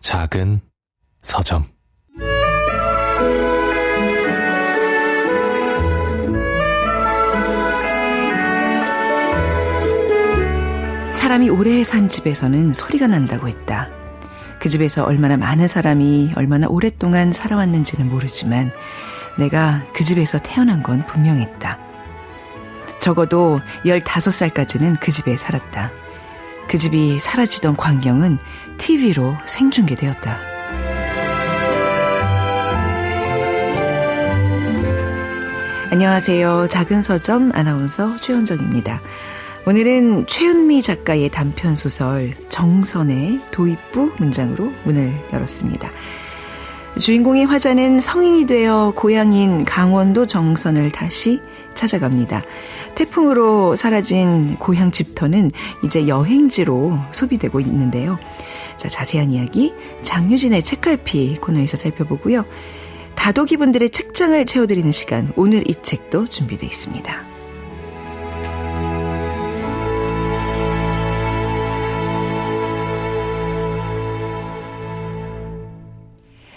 작은 서점. 사람이 오래 산 집에서는 소리가 난다고 했다. 그 집에서 얼마나 많은 사람이 얼마나 오랫동안 살아왔는지는 모르지만 내가 그 집에서 태어난 건 분명했다. 적어도 15살까지는 그 집에 살았다. 그 집이 사라지던 광경은 TV로 생중계되었다. 안녕하세요. 작은 서점 아나운서 최현정입니다. 오늘은 최은미 작가의 단편소설 정선의 도입부 문장으로 문을 열었습니다. 주인공의 화자는 성인이 되어 고향인 강원도 정선을 다시 찾아갑니다. 태풍으로 사라진 고향 집터는 이제 여행지로 소비되고 있는데요. 자, 자세한 이야기 장유진의 책갈피 코너에서 살펴보고요. 다도기분들의 책장을 채워드리는 시간, 오늘 이 책도 준비되어 있습니다.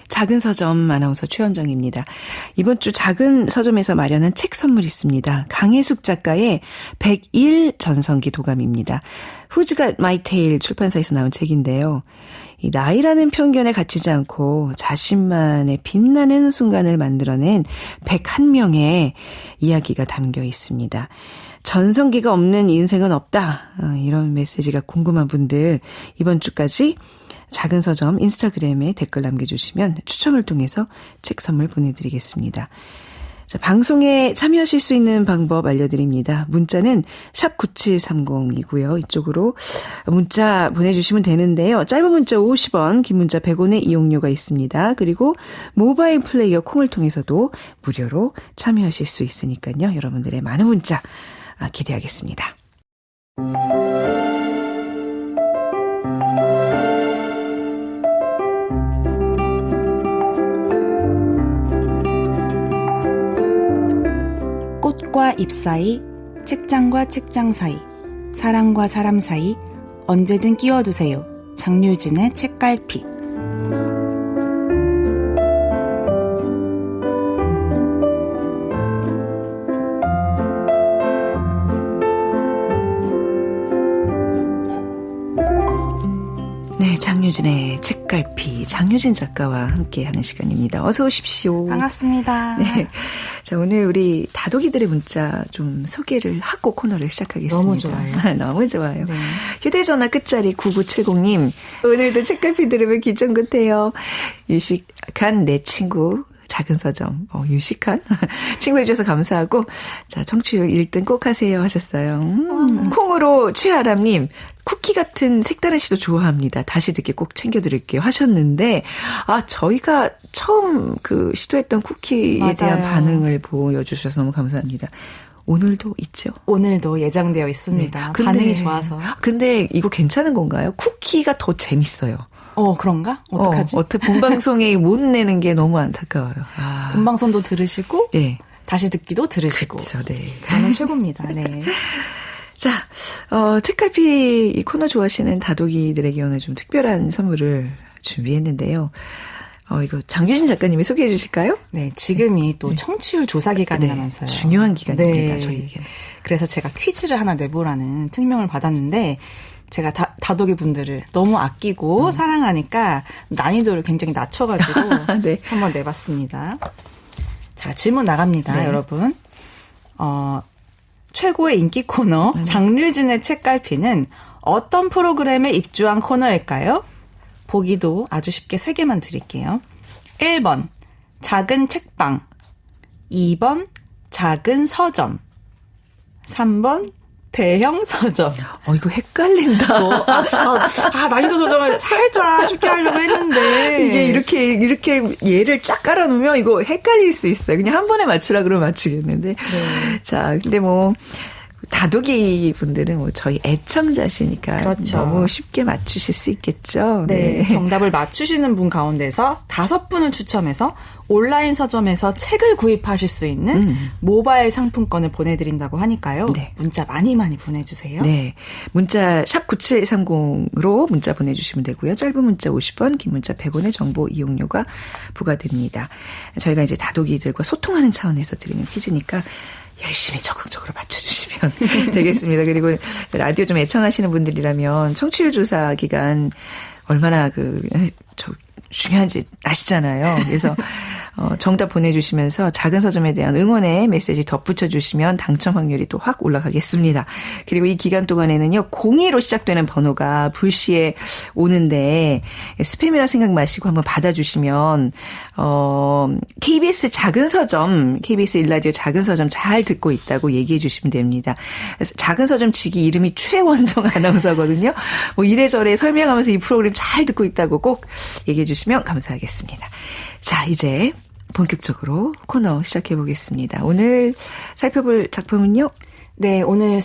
작은 서점 아나운서 최현정입니다. 이번 주 작은 서점에서 마련한 책 선물 있습니다. 강혜숙 작가의 101 전성기 도감입니다. Who's Got My Tale 출판사에서 나온 책인데요. 이 나이라는 편견에 갇히지 않고 자신만의 빛나는 순간을 만들어낸 101명의 이야기가 담겨 있습니다. 전성기가 없는 인생은 없다. 이런 메시지가 궁금한 분들 이번 주까지 작은 서점 인스타그램에 댓글 남겨주시면 추첨을 통해서 책 선물 보내드리겠습니다. 자, 방송에 참여하실 수 있는 방법 알려드립니다. 문자는 샵 9730이고요. 이쪽으로 문자 보내주시면 되는데요. 짧은 문자 50원, 긴 문자 100원의 이용료가 있습니다. 그리고 모바일 플레이어 콩을 통해서도 무료로 참여하실 수 있으니까요. 여러분들의 많은 문자 기대하겠습니다. 꽃과 잎 사이, 책장과 책장 사이, 사람과 사람 사이 언제든 끼워두세요. 장유진의 책갈피. 네, 장유진의 책갈피, 장유진 작가와 함께하는 시간입니다. 어서 오십시오. 반갑습니다. 네, 자, 오늘 우리 다독이들의 문자 좀 소개를 하고 코너를 시작하겠습니다. 너무 좋아요. 너무 좋아요. 네. 휴대전화 끝자리 9970님, 오늘도 책갈피 들으면 기정긋해요. 유식한 내 친구. 작은 서점, 유식한? 친구해 주셔서 감사하고, 자, 청취율 1등 꼭 하세요 하셨어요. 콩으로 최아람님, 쿠키 같은 색다른 시도 좋아합니다. 다시 듣기 꼭 챙겨드릴게요 하셨는데, 저희가 처음 시도했던 쿠키에 맞아요. 대한 반응을 보여주셔서 너무 감사합니다. 오늘도 있죠? 오늘도 예정되어 있습니다. 네. 반응이 좋아서. 근데 이거 괜찮은 건가요? 쿠키가 더 재밌어요. 그런가? 어떡하지? 어떻게 본방송에 못 내는 게 너무 안타까워요. 본방송도 들으시고, 네. 다시 듣기도 들으시고. 그렇죠, 네. 반응 최고입니다. 네. 자, 책갈피 이 코너 좋아하시는 다독이들에게 오늘 좀 특별한 선물을 준비했는데요. 이거 장유진 작가님이 소개해 주실까요? 네, 지금이 또 청취율 조사 기간이라면서요. 네, 중요한 기간입니다, 네. 저희에게는. 그래서 제가 퀴즈를 하나 내보라는 특명을 받았는데, 제가 다독이 분들을 너무 아끼고 사랑하니까 난이도를 굉장히 낮춰가지고 네. 한번 내봤습니다. 자, 질문 나갑니다, 네. 여러분. 최고의 인기 코너 장유진의 책갈피는 어떤 프로그램에 입주한 코너일까요? 보기도 아주 쉽게 3개만 드릴게요. 1번 작은 책방, 2번 작은 서점, 3번 대형 서점. 이거 헷갈린다. 난이도 조정을 살짝 쉽게 하려고 했는데. 이게 이렇게 얘를 쫙 깔아놓으면 이거 헷갈릴 수 있어요. 그냥 한 번에 맞추라 그러면 맞추겠는데. 네. 자, 근데 다독이 분들은 뭐 저희 애청자시니까 그렇죠. 너무 쉽게 맞추실 수 있겠죠. 네. 정답을 맞추시는 분 가운데서 5분을 추첨해서 온라인 서점에서 책을 구입하실 수 있는 모바일 상품권을 보내드린다고 하니까요. 네. 문자 많이 보내주세요. 네. 문자 샵 9730으로 문자 보내주시면 되고요. 짧은 문자 50원, 긴 문자 100원의 정보 이용료가 부과됩니다. 저희가 이제 다독이들과 소통하는 차원에서 드리는 퀴즈니까 열심히 적극적으로 맞춰주시면 되겠습니다. 그리고 라디오 좀 애청하시는 분들이라면 청취율 조사 기간 얼마나 중요한지 아시잖아요. 그래서 정답 보내주시면서 작은 서점에 대한 응원의 메시지 덧붙여주시면 당첨 확률이 또 확 올라가겠습니다. 그리고 이 기간 동안에는요, 02로 시작되는 번호가 불시에 오는데 스팸이라 생각 마시고 한번 받아주시면 KBS 작은 서점, KBS 1라디오 작은 서점 잘 듣고 있다고 얘기해 주시면 됩니다. 작은 서점 직위 이름이 최원정 아나운서거든요. 뭐 이래저래 설명하면서 이 프로그램 잘 듣고 있다고 꼭 얘기해 주시면 감사하겠습니다. 자, 이제 본격적으로 코너 시작해 보겠습니다. 오늘 살펴볼 작품은요? 네, 오늘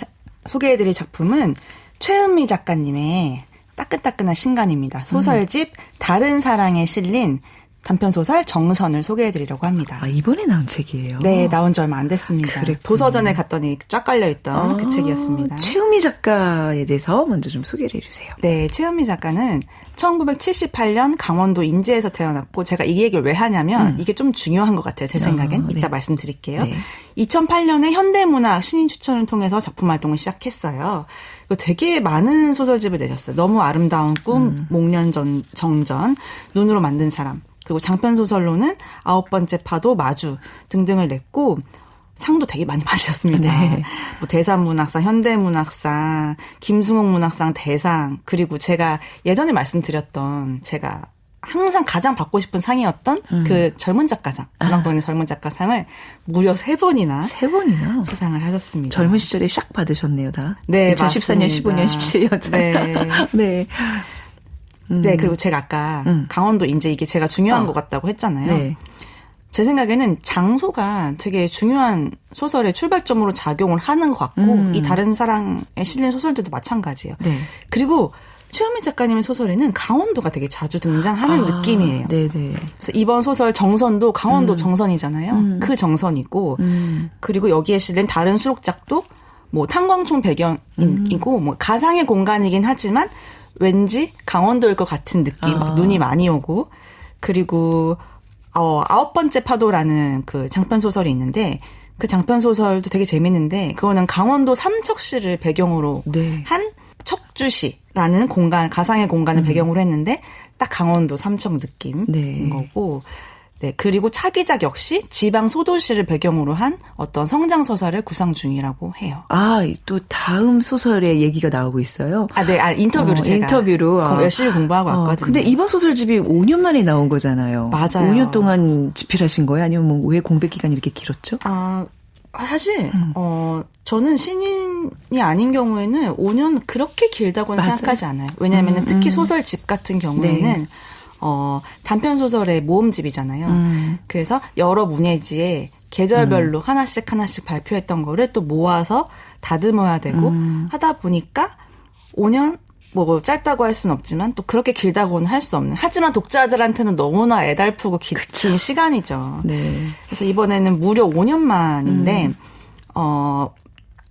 소개해드릴 작품은 최은미 작가님의 따끈따끈한 신간입니다. 소설집 다른 사랑에 실린 단편소설 정선을 소개해드리려고 합니다. 아, 이번에 나온 책이에요? 네, 나온 지 얼마 안 됐습니다. 그랬군요. 도서전에 갔더니 쫙 깔려있던 그 책이었습니다. 최은미 작가에 대해서 먼저 좀 소개를 해주세요. 네, 최은미 작가는 1978년 강원도 인제에서 태어났고, 제가 이 얘기를 왜 하냐면 이게 좀 중요한 것 같아요. 제 생각엔. 이따 네. 말씀드릴게요. 네. 2008년에 현대문학 신인 추천을 통해서 작품 활동을 시작했어요. 이거 되게 많은 소설집을 내셨어요. 너무 아름다운 꿈, 목련 정전, 눈으로 만든 사람, 그리고 장편 소설로는 9번째 파도, 마주 등등을 냈고 상도 되게 많이 받으셨습니다. 네. 뭐 대산문학상, 현대문학상, 김승옥 문학상 대상, 그리고 제가 예전에 말씀드렸던 제가 항상 가장 받고 싶은 상이었던 그 젊은 작가상, 문학동네 젊은 작가상을 무려 3번이나 3번이나 수상을 하셨습니다. 젊은 시절에 샥 받으셨네요, 다. 네, 2014년, 맞습니다. 15년, 17년. 네. 네. 네, 그리고 제가 아까 강원도 인제 이게 제가 중요한 것 같다고 했잖아요. 네. 제 생각에는 장소가 되게 중요한 소설의 출발점으로 작용을 하는 것 같고 이 다른 사랑에 실린 소설들도 마찬가지예요. 네. 그리고 최은미 작가님의 소설에는 강원도가 되게 자주 등장하는 느낌이에요. 네네. 그래서 이번 소설 정선도 강원도 정선이잖아요. 그 정선이고 그리고 여기에 실린 다른 수록작도 뭐 탄광촌 배경이고 뭐 가상의 공간이긴 하지만 왠지 강원도일 것 같은 느낌, 막 눈이 많이 오고 그리고 9번째 파도라는 그 장편 소설이 있는데 그 장편 소설도 되게 재밌는데 그거는 강원도 삼척시를 배경으로 네. 한 척주시라는 공간, 가상의 공간을 배경으로 했는데 딱 강원도 삼척 느낌인 네. 거고 네, 그리고 차기작 역시 지방 소도시를 배경으로 한 어떤 성장 소설을 구상 중이라고 해요. 아, 또 다음 소설의 얘기가 나오고 있어요. 아, 네, 인터뷰로 제가 인터뷰로 열심히 공부하고 왔거든요. 근데 이번 소설집이 5년 만에 나온 거잖아요. 맞아요. 5년 동안 집필하신 거예요? 아니면 뭐 왜 공백 기간이 이렇게 길었죠? 아, 사실 저는 신인이 아닌 경우에는 5년 그렇게 길다고는 맞아요. 생각하지 않아요. 왜냐하면 특히 소설집 같은 경우에는 네. 단편 소설의 모음집이잖아요. 그래서 여러 문예지에 계절별로 하나씩 발표했던 거를 또 모아서 다듬어야 되고 하다 보니까 5년 뭐 짧다고 할 수는 없지만 또 그렇게 길다고는 할 수 없는. 하지만 독자들한테는 너무나 애달프고 긴 시간이죠. 네. 그래서 이번에는 무려 5년 만인데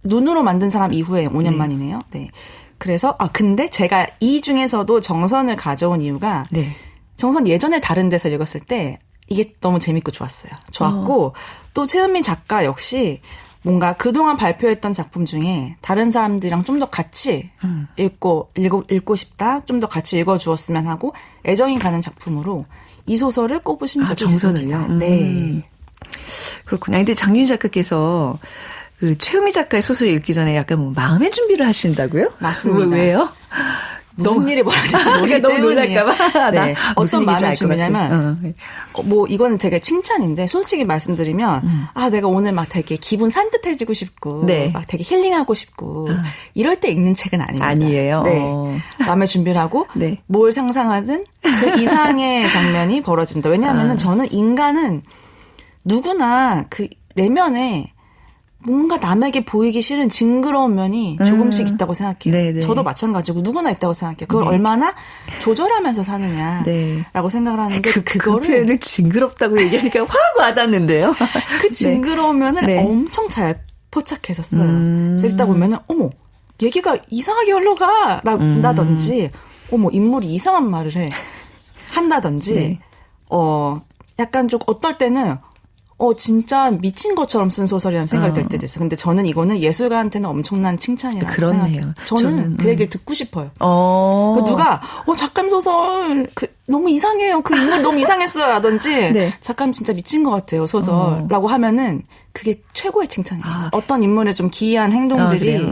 눈으로 만든 사람 이후에 5년 네. 만이네요. 네. 그래서 근데 제가 이 중에서도 정선을 가져온 이유가 네. 정선 예전에 다른 데서 읽었을 때 이게 너무 재밌고 좋았어요. 좋았고 또 최은미 작가 역시 뭔가 그동안 발표했던 작품 중에 다른 사람들이랑 좀 더 같이 읽고 싶다. 좀 더 같이 읽어주었으면 하고 애정이 가는 작품으로 이 소설을 꼽으신 적이 정선을요? 있습니다. 네. 그렇구나. 근데 장윤 작가께서 그 최은미 작가의 소설을 읽기 전에 약간 뭐 마음의 준비를 하신다고요? 맞습니다. 왜요? 무슨 일이 벌어질지 모르기 너무 때문이에요. 놀랄까봐. 네. 어떤 마음의 준비냐면 네. 뭐 이거는 되게 칭찬인데 솔직히 말씀드리면 내가 오늘 막 되게 기분 산뜻해지고 싶고 네. 막 되게 힐링하고 싶고 이럴 때 읽는 책은 아닙니다. 아니에요. 네. 마음의 준비를 하고 네. 뭘 상상하든 그 이상의 장면이 벌어진다. 왜냐하면은 저는 인간은 누구나 그 내면에 뭔가 남에게 보이기 싫은 징그러운 면이 조금씩 있다고 생각해요. 네네. 저도 마찬가지고 누구나 있다고 생각해요. 그걸 얼마나 조절하면서 사느냐라고 네. 생각을 하는데 그 그거를 표현을 징그럽다고 얘기하니까 확 와닿는데요. 그 징그러운 면을 네. 엄청 잘 포착해서 써요. 그래서 읽다 보면은 어머 얘기가 이상하게 흘러가라든지 어머 인물이 이상한 말을 한다든지 네. 약간 좀 어떨 때는 진짜 미친 것처럼 쓴 소설이라는 생각이 들 때도 있어요. 근데 저는 이거는 예술가한테는 엄청난 칭찬이라고 그렇네요. 생각해요. 저는 그 얘기를 듣고 싶어요. 누가 작가님 소설 너무 이상해요. 그 인물 너무 이상했어요. 라든지 네. 작가님 진짜 미친 것 같아요. 소설라고 하면은 그게 최고의 칭찬입니다. 어떤 인물의 좀 기이한 행동들이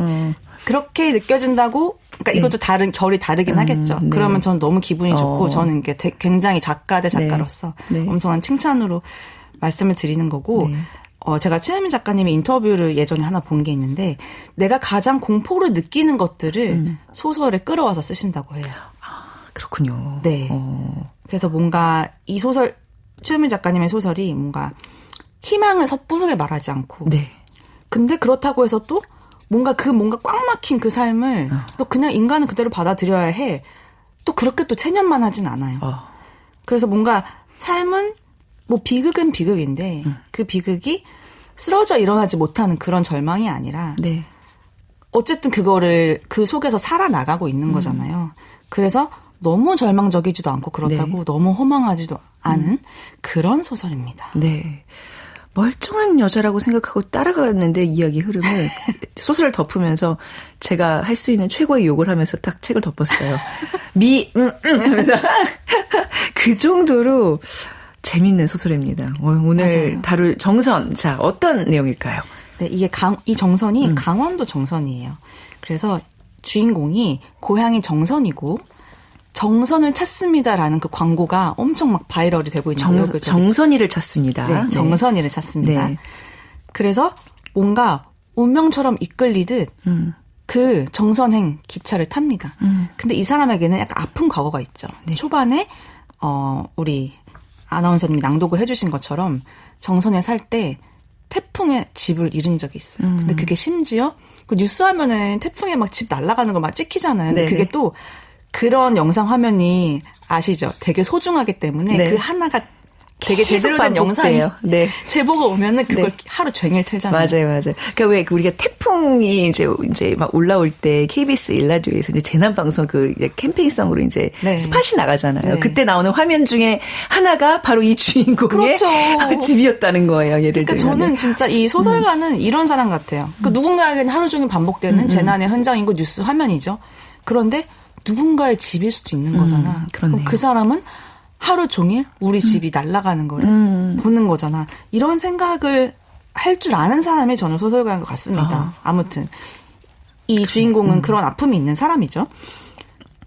그렇게 느껴진다고 그러니까 이것도 다른 결이 다르긴 하겠죠. 네. 그러면 전 너무 기분이 좋고 저는 이게 굉장히 작가 대 작가로서 네. 엄청난 칭찬으로 말씀을 드리는 거고 네. 제가 최혜민 작가님의 인터뷰를 예전에 하나 본 게 있는데 내가 가장 공포를 느끼는 것들을 소설에 끌어와서 쓰신다고 해요. 그렇군요. 네. 그래서 뭔가 이 소설 최혜민 작가님의 소설이 뭔가 희망을 섣부르게 말하지 않고 네. 근데 그렇다고 해서 또 뭔가 꽉 막힌 그 삶을 또 그냥 인간은 그대로 받아들여야 해. 또 그렇게 또 체면만 하진 않아요. 그래서 뭔가 삶은 뭐 비극은 비극인데 그 비극이 쓰러져 일어나지 못하는 그런 절망이 아니라 네. 어쨌든 그거를 그 속에서 살아나가고 있는 거잖아요. 그래서 너무 절망적이지도 않고 그렇다고 네. 너무 허망하지도 않은 그런 소설입니다. 네. 멀쩡한 여자라고 생각하고 따라갔는데 이야기 흐름을 소설을 덮으면서 제가 할 수 있는 최고의 욕을 하면서 딱 책을 덮었어요. 하면서 그 정도로 재밌는 소설입니다. 오늘 맞아요. 다룰 정선. 자, 어떤 내용일까요? 네, 이게 이 정선이 강원도 정선이에요. 그래서 주인공이 고향이 정선이고 정선을 찾습니다라는 그 광고가 엄청 막 바이럴이 되고 있는 거예요. 정선이를 찾습니다. 네, 정선이를 찾습니다. 네. 그래서 뭔가 운명처럼 이끌리듯 그 정선행 기차를 탑니다. 근데 이 사람에게는 약간 아픈 과거가 있죠. 네. 초반에 우리 아나운서님이 낭독을 해주신 것처럼 정선에 살 때 태풍에 집을 잃은 적이 있어요. 근데 그게 심지어 그 뉴스 하면은 태풍에 막 집 날아가는 거 막 찍히잖아요. 근데 네네. 그게 또 그런 영상 화면이 아시죠? 되게 소중하기 때문에 네. 그 하나가 되게 제대로 된 계속 영상이 반복돼요. 네. 제보가 오면은 그걸 네. 하루 종일 틀잖아요. 맞아요. 그러니까 왜 우리가 태풍이 이제 막 올라올 때 KBS 일라디오에서 이제 재난 방송 그 캠페인성으로 이제 네. 스팟이 나가잖아요. 네. 그때 나오는 화면 중에 하나가 바로 이 주인공의 그렇죠. 집이었다는 거예요. 예를 그러니까 들면. 저는 진짜 이 소설가는 이런 사람 같아요. 그 누군가에게는 하루 종일 반복되는 재난의 현장이고 뉴스 화면이죠. 그런데 누군가의 집일 수도 있는 거잖아. 그렇네요. 그럼 그 사람은 하루 종일 우리 집이 날아가는 걸 보는 거잖아. 이런 생각을 할 줄 아는 사람이 저는 소설가인 것 같습니다. 아무튼 이 주인공은 그런 아픔이 있는 사람이죠.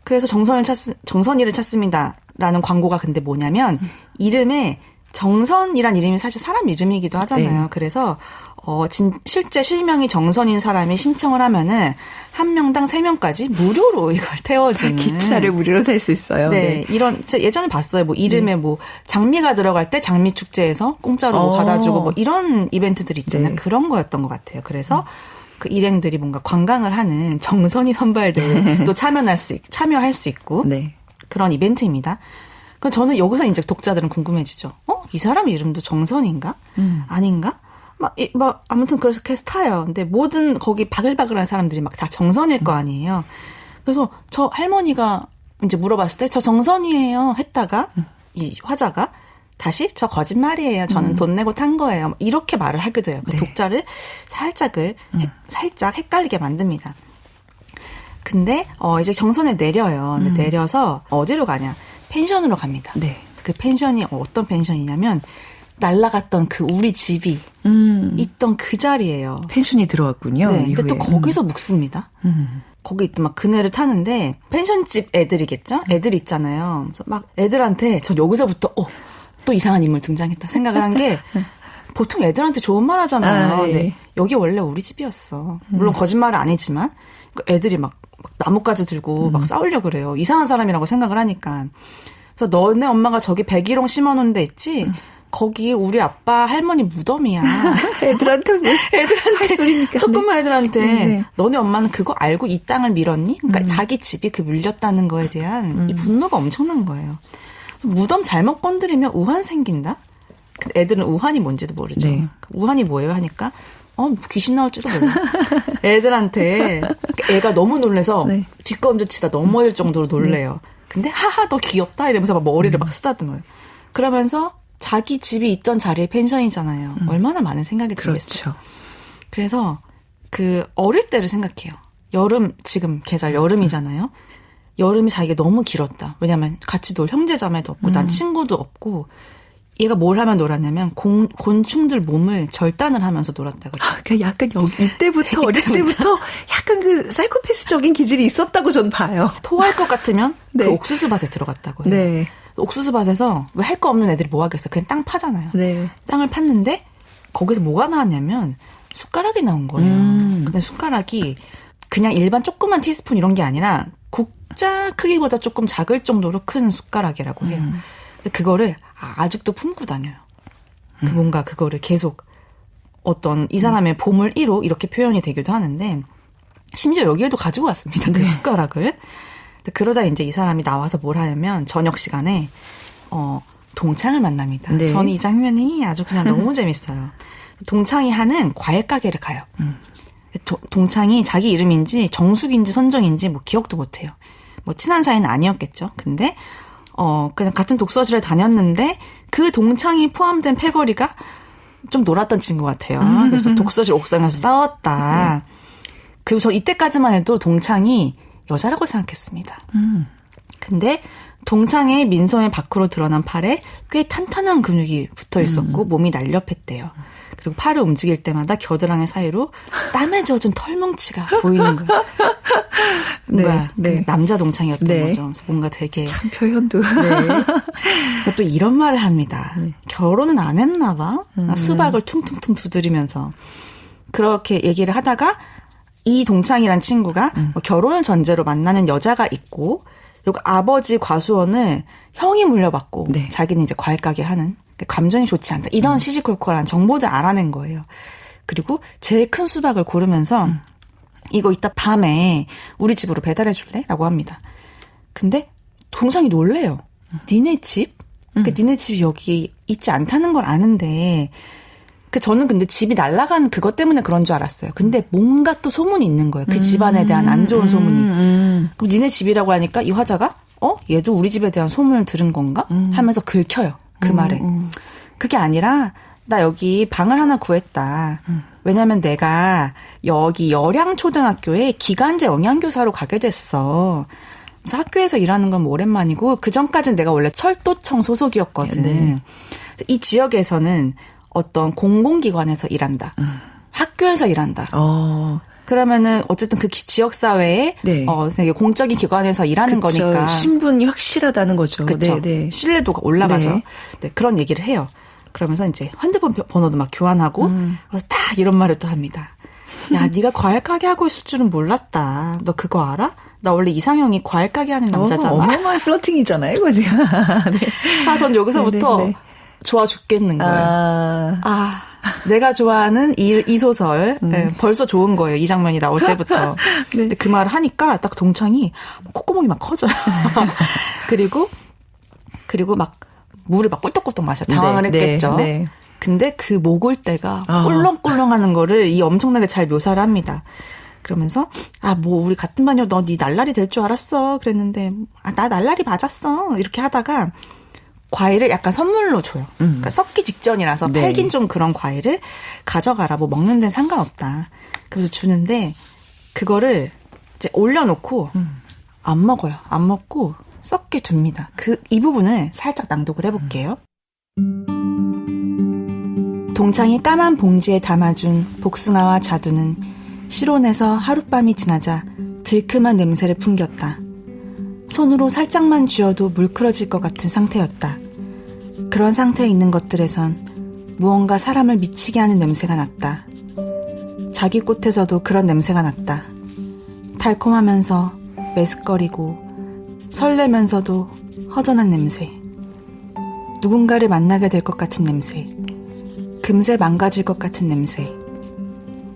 그래서 정선이를 찾습니다라는 광고가 근데 뭐냐면 이름에 정선이란 이름이 사실 사람 이름이기도 하잖아요. 네. 그래서 실제 실명이 정선인 사람이 신청을 하면은 한 명당 3명까지 무료로 이걸 태워주는 기차를 무료로 탈 수 있어요. 네, 이런 제가 예전에 봤어요. 뭐 이름에 뭐 장미가 들어갈 때 장미 축제에서 공짜로 뭐 받아주고 뭐 이런 이벤트들이 있잖아요. 네. 그런 거였던 것 같아요. 그래서 그 일행들이 뭔가 관광을 하는 정선이 선발대회도 참여할 수 있고 네. 그런 이벤트입니다. 그럼 저는 여기서 이제 독자들은 궁금해지죠. 이 사람 이름도 정선인가? 아닌가? 아무튼 그래서 계속 타요. 근데 모든 거기 바글바글한 사람들이 막 다 정선일 거 아니에요. 그래서 저 할머니가 이제 물어봤을 때 저 정선이에요 했다가 이 화자가 다시 저 거짓말이에요. 저는 돈 내고 탄 거예요. 이렇게 말을 하게 돼요. 그 네. 독자를 살짝 헷갈리게 만듭니다. 근데 이제 정선에 내려요. 근데 내려서 어디로 가냐? 펜션으로 갑니다. 네. 그 펜션이 어떤 펜션이냐면 날라갔던 그 우리 집이 있던 그 자리예요. 펜션이 들어왔군요. 네. 이후에. 근데 또 거기서 묵습니다. 거기 막 그네를 타는데 펜션집 애들이겠죠? 애들 있잖아요. 그래서 막 애들한테 전 여기서부터 또 이상한 인물 등장했다 생각을 한 게 보통 애들한테 좋은 말 하잖아요. 아, 네. 근데 여기 원래 우리 집이었어. 물론 거짓말은 아니지만 애들이 막 나뭇가지 들고 막 싸우려고 그래요. 이상한 사람이라고 생각을 하니까. 그래서 너네 엄마가 저기 백일홍 심어놓은 데 있지? 거기 우리 아빠 할머니 무덤이야. 애들한테 할 소리니까. 조그만 애들한테 네. 너네 엄마는 그거 알고 이 땅을 밀었니? 그러니까 자기 집이 그 밀렸다는 거에 대한 이 분노가 엄청난 거예요. 무덤 잘못 건드리면 우환 생긴다? 근데 애들은 우환이 뭔지도 모르죠. 네. 우환이 뭐예요? 하니까 귀신 나올지도 몰라. 애들한테 애가 너무 놀래서 네. 뒷걸음질 치다 넘어질 정도로 놀래요. 근데 하하 너 귀엽다 이러면서 막 머리를 막 쓰다듬어요. 그러면서 자기 집이 있던 자리에 펜션이잖아요. 얼마나 많은 생각이 들겠어요. 그렇죠. 그래서 그 어릴 때를 생각해요. 여름 지금 계절 여름이잖아요. 여름이 자기가 너무 길었다. 왜냐면 같이 놀 형제자매도 없고 난 친구도 없고 얘가 뭘 하면 놀았냐면 곤충들 몸을 절단을 하면서 놀았다 그래요. 그러니까 약간 이때부터 어렸을 때부터 약간 그 사이코패스적인 기질이 있었다고 전 봐요. 토할 것 같으면 네. 그 옥수수밭에 들어갔다고 해요. 네. 옥수수밭에서 왜 할 거 없는 애들이 뭐 하겠어. 그냥 땅 파잖아요. 네. 땅을 팠는데 거기서 뭐가 나왔냐면 숟가락이 나온 거예요. 근데 숟가락이 그냥 일반 조그만 티스푼 이런 게 아니라 국자 크기보다 조금 작을 정도로 큰 숟가락이라고 해요. 근데 그거를 아직도 품고 다녀요. 그 뭔가 그거를 계속 어떤 이 사람의 보물 1호 이렇게 표현이 되기도 하는데 심지어 여기에도 가지고 왔습니다. 그 숟가락을. 근데 그러다 이제 이 사람이 나와서 뭘 하냐면 저녁 시간에 동창을 만납니다. 네. 저는 이 장면이 아주 그냥 너무 재밌어요. 동창이 하는 과일 가게를 가요. 동창이 자기 이름인지 정숙인지 선정인지 뭐 기억도 못해요. 뭐 친한 사이는 아니었겠죠. 근데 그냥 같은 독서실을 다녔는데 그 동창이 포함된 패거리가 좀 놀았던 친구 같아요. 그래서 독서실 옥상에서 싸웠다. 그리고 저 이때까지만 해도 동창이 여자라고 생각했습니다. 근데 동창의 민소매 밖으로 드러난 팔에 꽤 탄탄한 근육이 붙어 있었고 몸이 날렵했대요. 그리고 팔을 움직일 때마다 겨드랑이 사이로 땀에 젖은 털뭉치가 보이는 거예요. 뭔가 네. 남자 동창이었던 네. 거죠. 그래서 뭔가 되게 참 표현도. 네. 또 이런 말을 합니다. 결혼은 안 했나 봐. 수박을 퉁퉁퉁 두드리면서 그렇게 얘기를 하다가 이 동창이란 친구가 뭐 결혼을 전제로 만나는 여자가 있고 그리고 아버지 과수원을 형이 물려받고 네. 자기는 이제 과일 가게 하는 감정이 좋지 않다. 이런 시시콜콜한 정보들 알아낸 거예요. 그리고 제일 큰 수박을 고르면서 이거 이따 밤에 우리 집으로 배달해 줄래? 라고 합니다. 근데 동창이 놀래요. 니네 집? 니네 집이 여기 있지 않다는 걸 아는데 저는 근데 집이 날아간 그것 때문에 그런 줄 알았어요. 근데 뭔가 또 소문이 있는 거예요. 그 집안에 대한 안 좋은 소문이. 그럼 니네 집이라고 하니까 이 화자가 얘도 우리 집에 대한 소문을 들은 건가? 하면서 긁혀요. 그 말에. 그게 아니라 나 여기 방을 하나 구했다. 왜냐면 내가 여기 열양초등학교에 기간제 영양교사로 가게 됐어. 그래서 학교에서 일하는 건 뭐 오랜만이고 그전까지는 내가 원래 철도청 소속이었거든. 네. 이 지역에서는 어떤 공공기관에서 일한다. 학교에서 일한다. 그러면은 어쨌든 그 지역 사회에 네. 되게 공적인 기관에서 일하는 그쵸. 거니까 신분이 확실하다는 거죠. 그렇죠. 네. 신뢰도가 올라가죠. 네. 네, 그런 얘기를 해요. 그러면서 이제 핸드폰 번호도 막 교환하고 그래서 딱 이런 말을 또 합니다. 야, 네가 과일 가게 하고 있을 줄은 몰랐다. 너 그거 알아? 나 원래 이상형이 과일 가게 하는 남자잖아. 어마어마한 플러팅이잖아요, 이거 지금. 네. 전 여기서부터 네. 좋아 죽겠는 거예요. 내가 좋아하는 이 소설. 네, 벌써 좋은 거예요. 이 장면이 나올 때부터. 네. 근데 그 말을 하니까 딱 동창이 콧구멍이 막 커져요. 그리고 막 물을 막 꿀떡꿀떡 마셔. 당황을 했겠죠. 네. 근데 그 목을때가 꿀렁꿀렁 하는 거를 이 엄청나게 잘 묘사를 합니다. 그러면서 뭐 우리 같은 반이면 너 네 날라리 될 줄 알았어. 그랬는데 나 날라리 맞았어. 이렇게 하다가 과일을 약간 선물로 줘요. 그러니까 썩기 직전이라서 네. 팔긴 좀 그런 과일을 가져가라. 뭐 먹는 데는 상관없다. 그래서 주는데 그거를 이제 올려놓고 안 먹어요. 안 먹고 썩게 둡니다. 이 부분을 살짝 낭독을 해볼게요. 동창이 까만 봉지에 담아준 복숭아와 자두는 실온에서 하룻밤이 지나자 들큼한 냄새를 풍겼다. 손으로 살짝만 쥐어도 물클어질 것 같은 상태였다. 그런 상태에 있는 것들에선 무언가 사람을 미치게 하는 냄새가 났다. 자기 꽃에서도 그런 냄새가 났다. 달콤하면서 메스꺼리고 설레면서도 허전한 냄새. 누군가를 만나게 될 것 같은 냄새. 금세 망가질 것 같은 냄새.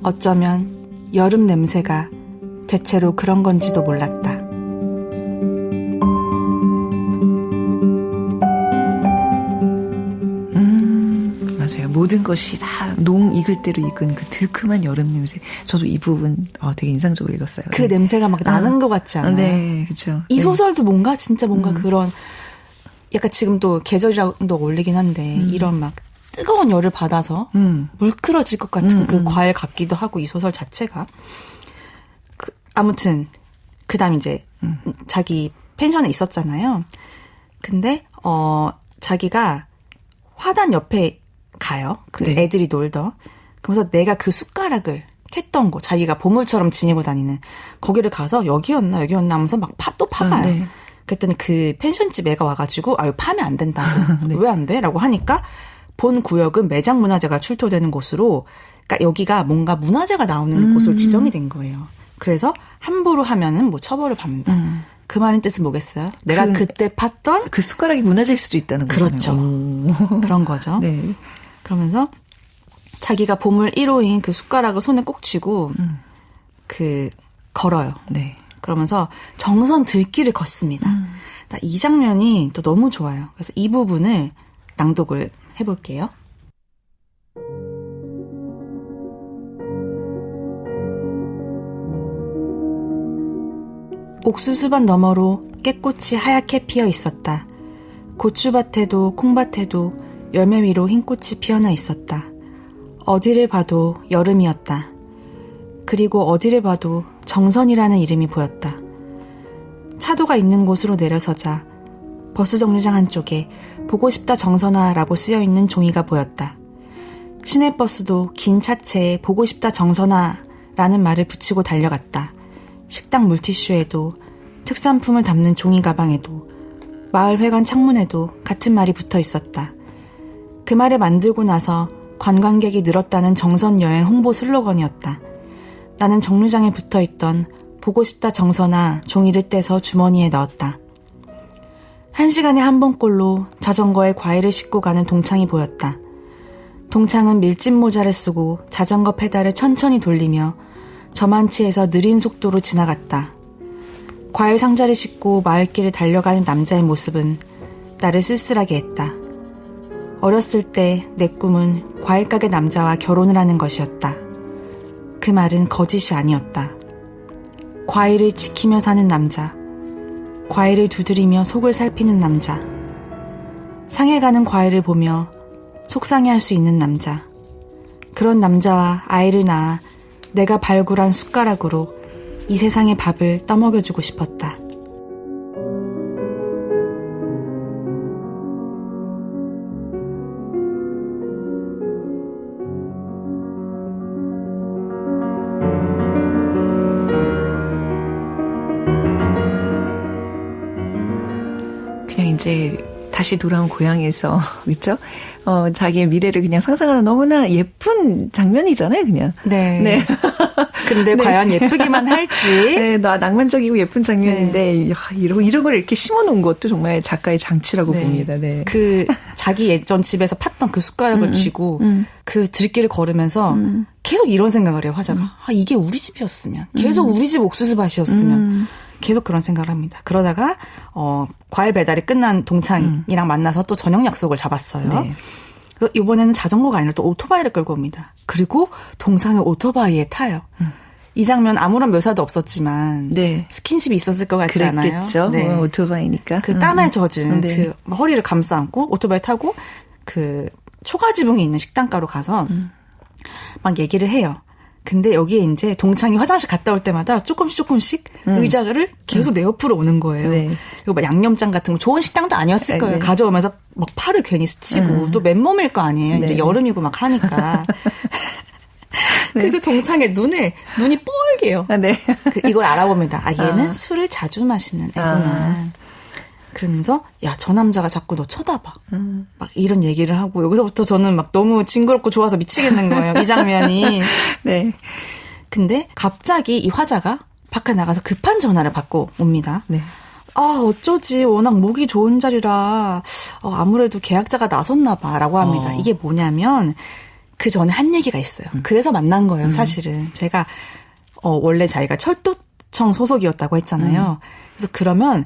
어쩌면 여름 냄새가 대체로 그런 건지도 몰랐다. 맞아요. 모든 것이 다 농 익을 대로 익은 그 들큼한 여름 냄새. 저도 이 부분 되게 인상적으로 읽었어요. 그 냄새가 막 나는 것 같지 않아요? 네, 그렇죠. 이 소설도 뭔가 진짜 뭔가 그런 약간 지금 또 계절이랑도 어울리긴 한데 이런 막 뜨거운 열을 받아서 물끓어질 것 같은 그 과일 같기도 하고 이 소설 자체가. 아무튼 그다음 이제 자기 펜션에 있었잖아요. 근데 자기가 화단 옆에 가요. 그 네. 애들이 놀던. 그러면서 내가 그 숟가락을 캤던 곳, 자기가 보물처럼 지니고 다니는 거기를 가서 여기였나 하면서 막 또 파봐요. 네. 그랬더니 그 펜션집 애가 와가지고 이거 파면 안 된다고. 네. 왜 안 돼? 라고 하니까 본 구역은 매장 문화재가 출토되는 곳으로, 그러니까 여기가 뭔가 문화재가 나오는 곳으로 지정이 된 거예요. 그래서 함부로 하면은 뭐 처벌을 받는다. 그 말인 뜻은 뭐겠어요? 내가 그때 팠던 그 숟가락이 무너질 수도 있다는 거죠. 그렇죠. 그런 거죠. 네. 그러면서 자기가 보물 1호인 그 숟가락을 손에 꼭 쥐고 걸어요. 네. 그러면서 정선 들길을 걷습니다. 이 장면이 또 너무 좋아요. 그래서 이 부분을 낭독을 해볼게요. 옥수수밭 너머로 깨꽃이 하얗게 피어 있었다. 고추밭에도 콩밭에도 열매 위로 흰꽃이 피어나 있었다. 어디를 봐도 여름이었다. 그리고 어디를 봐도 정선이라는 이름이 보였다. 차도가 있는 곳으로 내려서자 버스 정류장 한쪽에 보고 싶다 정선아라고 쓰여있는 종이가 보였다. 시내버스도 긴 차체에 보고 싶다 정선아라는 말을 붙이고 달려갔다. 식당 물티슈에도 특산품을 담는 종이 가방에도 마을회관 창문에도 같은 말이 붙어 있었다. 그 말을 만들고 나서 관광객이 늘었다는 정선 여행 홍보 슬로건이었다. 나는 정류장에 붙어있던 보고 싶다 정선아 종이를 떼서 주머니에 넣었다. 1시간에 한 번꼴로 자전거에 과일을 싣고 가는 동창이 보였다. 동창은 밀짚 모자를 쓰고 자전거 페달을 천천히 돌리며 저만치에서 느린 속도로 지나갔다. 과일 상자를 싣고 마을길을 달려가는 남자의 모습은 나를 쓸쓸하게 했다. 어렸을 때 내 꿈은 과일가게 남자와 결혼을 하는 것이었다. 그 말은 거짓이 아니었다. 과일을 지키며 사는 남자, 과일을 두드리며 속을 살피는 남자, 상해가는 과일을 보며 속상해할 수 있는 남자, 그런 남자와 아이를 낳아 내가 발굴한 숟가락으로 이 세상의 밥을 떠먹여주고 싶었다. 그냥 이제 다시 돌아온 고향에서 그렇죠? 자기의 미래를 그냥 상상하는 너무나 예쁜 장면이잖아요, 그냥. 네. 네. 근데 네. 과연 예쁘기만 할지. 네, 낭만적이고 예쁜 장면인데, 야, 이런 걸 이렇게 심어놓은 것도 정말 작가의 장치라고 네. 봅니다. 네. 자기 예전 집에서 팠던 그 숟가락을 쥐고 그 들길을 걸으면서 계속 이런 생각을 해요, 화자가. 이게 우리 집이었으면. 계속 우리 집 옥수수밭이었으면. 계속 그런 생각을 합니다. 그러다가 과일 배달이 끝난 동창이랑 만나서 또 저녁 약속을 잡았어요. 네. 이번에는 자전거가 아니라 또 오토바이를 끌고 옵니다. 그리고 동창이 오토바이에 타요. 이 장면 아무런 묘사도 없었지만 네. 스킨십이 있었을 것 같지 않아요? 그랬겠죠. 네. 오토바이니까. 그 땀에 젖은 네. 그 허리를 감싸 안고 오토바이 타고 그 초가지붕에 있는 식당가로 가서 막 얘기를 해요. 근데 여기에 이제 동창이 화장실 갔다 올 때마다 조금씩 의자를 계속 내 옆으로 오는 거예요. 네. 그리고 막 양념장 같은 거 좋은 식당도 아니었을 거예요. 네. 가져오면서 막 팔을 괜히 스치고 또 맨몸일 거 아니에요. 네. 이제 여름이고 막 하니까. 네. 그리고 동창의 눈이 뻘개요. 네. 이걸 알아봅니다. 얘는 술을 자주 마시는 애구나. 그러면서 저 남자가 자꾸 너 쳐다봐. 막 이런 얘기를 하고 여기서부터 저는 막 너무 징그럽고 좋아서 미치겠는 거예요. 이 장면이. 네. 근데 갑자기 이 화자가 밖에 나가서 급한 전화를 받고 옵니다. 네. 어쩌지 워낙 목이 좋은 자리라 아무래도 계약자가 나섰나 봐라고 합니다. 이게 뭐냐면 그 전에 한 얘기가 있어요. 그래서 만난 거예요, 사실은. 제가 원래 자기가 철도청 소속이었다고 했잖아요. 그래서 그러면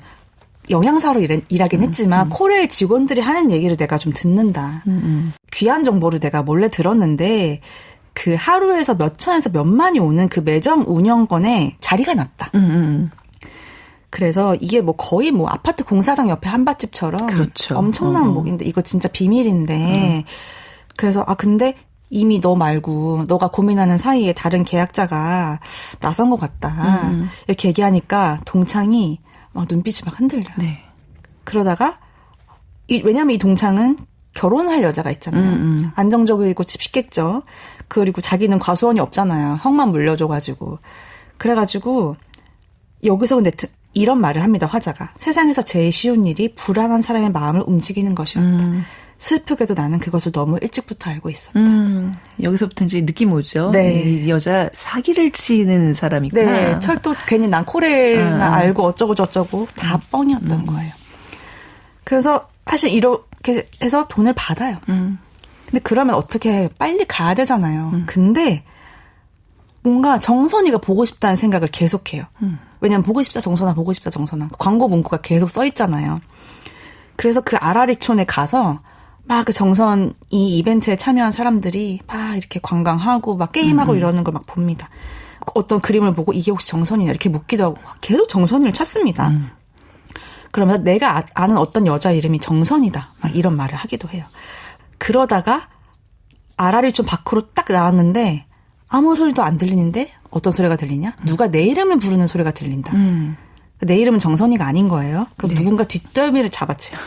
영양사로 일하긴 했지만 코레일 직원들이 하는 얘기를 내가 좀 듣는다. 귀한 정보를 내가 몰래 들었는데 그 하루에서 몇 천에서 몇만이 오는 그 매점 운영권에 자리가 났다. 그래서 이게 뭐 거의 뭐 아파트 공사장 옆에 한밭집처럼 그렇죠. 엄청난 목인데 이거 진짜 비밀인데 그래서 근데 이미 너 말고 너가 고민하는 사이에 다른 계약자가 나선 것 같다. 이렇게 얘기하니까 동창이 막 눈빛이 막 흔들려요. 네. 그러다가 왜냐하면 이 동창은 결혼할 여자가 있잖아요. 안정적이고 쉽겠죠. 그리고 자기는 과수원이 없잖아요. 형만 물려줘가지고. 그래가지고 여기서 근데 이런 말을 합니다. 화자가. 세상에서 제일 쉬운 일이 불안한 사람의 마음을 움직이는 것이었다. 슬프게도 나는 그것을 너무 일찍부터 알고 있었다. 여기서부터 이제 느낌 오죠. 네. 이 여자 사기를 치는 사람이구나. 네. 철도 괜히 난 코레일나 알고 어쩌고 저쩌고 다 뻥이었던 거예요. 그래서 사실 이렇게 해서 돈을 받아요. 근데 그러면 어떻게 해? 빨리 가야 되잖아요. 근데 뭔가 정선이가 보고 싶다는 생각을 계속해요. 왜냐면 보고 싶다 정선아 보고 싶다 정선아 광고 문구가 계속 써 있잖아요. 그래서 그 아라리촌에 가서 막 그 정선 이 이벤트에 참여한 사람들이 막 이렇게 관광하고 막 게임하고 이러는 걸 막 봅니다. 어떤 그림을 보고 이게 혹시 정선이냐 이렇게 묻기도 하고 계속 정선이를 찾습니다. 그러면 내가 아는 어떤 여자 이름이 정선이다 막 이런 말을 하기도 해요. 그러다가 아라리촌 밖으로 딱 나왔는데 아무 소리도 안 들리는데 어떤 소리가 들리냐? 누가 내 이름을 부르는 소리가 들린다. 내 이름은 정선이가 아닌 거예요. 그럼 누군가 뒷덜미를 잡아채요.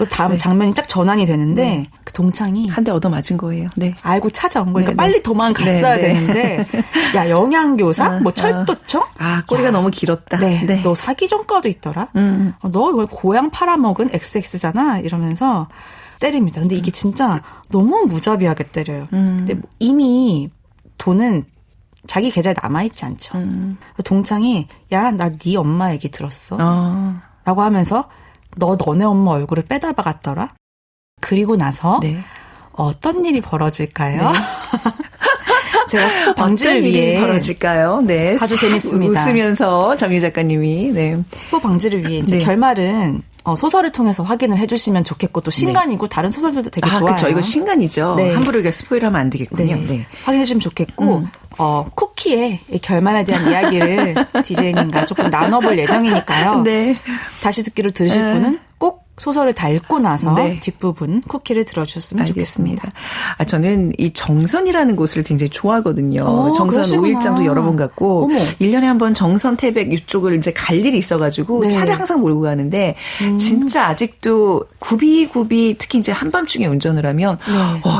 다음 장면이 쫙 전환이 되는데 그 동창이 한 대 얻어맞은 거예요. 네. 알고 찾아온 거니까 네네. 빨리 도망갔어야 되는데 야 영양교사? 뭐 철도청? 꼬리가 야, 너무 길었다. 네. 너 사기 전과도 있더라. 너 왜 고향 팔아먹은 XX잖아 이러면서 때립니다. 근데 이게 진짜 너무 무자비하게 때려요. 근데 이미 돈은 자기 계좌에 남아있지 않죠. 동창이 야 나 네 엄마 얘기 들었어. 라고 하면서 너네 엄마 얼굴을 빼다 박았더라. 그리고 나서 네. 어떤 일이 벌어질까요? 네. 제가 스포 방지를 어떤 일이 위해 벌어질까요? 네. 아주 재밌습니다. 웃으면서 정유 작가님이 네. 스포 방지를 위해 이제 네. 결말은 소설을 통해서 확인을 해주시면 좋겠고 또 신간이고 다른 소설들도 되게 좋아요. 그렇죠. 이거 신간이죠. 네. 함부로 이렇게 스포일하면 안 되겠군요. 네. 네. 확인해주시면 좋겠고 쿠키의 이 결말에 대한 이야기를 DJ님과 조금 나눠볼 예정이니까요. 네. 다시 듣기로 들으실 분은 꼭 소설을 다 읽고 나서 네. 뒷부분 쿠키를 들어주셨으면 좋겠습니다. 알겠습니다. 저는 이 정선이라는 곳을 굉장히 좋아하거든요. 정선 그러시구나. 5일장도 여러 번 갔고 어머. 1년에 한 번 정선 태백 이쪽을 이제 갈 일이 있어가지고 네. 차를 항상 몰고 가는데 진짜 아직도 굽이 특히 이제 한밤중에 운전을 하면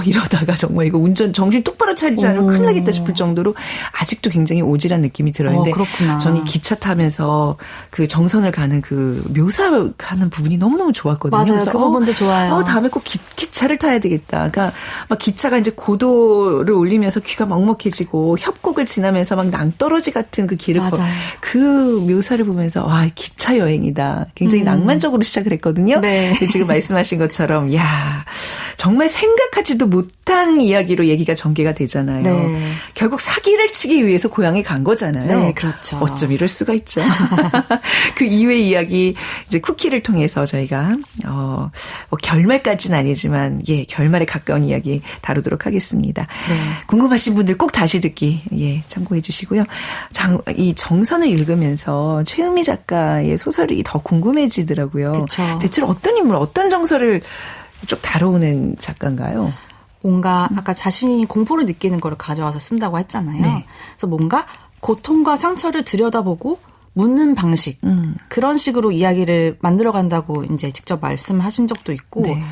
이러다가 정말 이거 운전 정신 똑바로 차리지 않으면 큰일 나겠다 싶을 정도로 아직도 굉장히 오지랖 느낌이 들었는데 그렇구나. 저는 기차 타면서 그 정선을 가는 그 묘사하는 부분이 너무너무 좋았거든요. 맞아요. 그래서 그 부분도 좋아요. 다음에 꼭 기차를 타야 되겠다. 그러니까 막 기차가 이제 고도를 올리면서 귀가 먹먹해지고 협곡을 지나면서 막 낭떠러지 같은 그 길을 그 묘사를 보면서 기차 여행이다. 굉장히 낭만적으로 시작을 했거든요. 네. 근데 지금 말씀하신 것처럼 정말 생각하지도 못한 이야기로 얘기가 전개가 되잖아요. 네. 결국 사기를 치기 위해서 고향에 간 거잖아요. 네, 그렇죠. 어쩜 이럴 수가 있죠. 그 이후의 이야기 이제 쿠키를 통해서 저희가 뭐 결말까지는 아니지만 결말에 가까운 이야기 다루도록 하겠습니다. 네. 궁금하신 분들 꼭 다시 듣기 참고해 주시고요. 이 정선을 읽으면서 최은미 작가의 소설이 더 궁금해지더라고요. 그쵸. 대체로 어떤 인물, 어떤 정서를 쭉 다뤄오는 작가인가요? 뭔가 아까 자신이 공포를 느끼는 거를 가져와서 쓴다고 했잖아요. 네. 그래서 뭔가 고통과 상처를 들여다보고 묻는 방식 그런 식으로 이야기를 만들어간다고 이제 직접 말씀하신 적도 있고 네.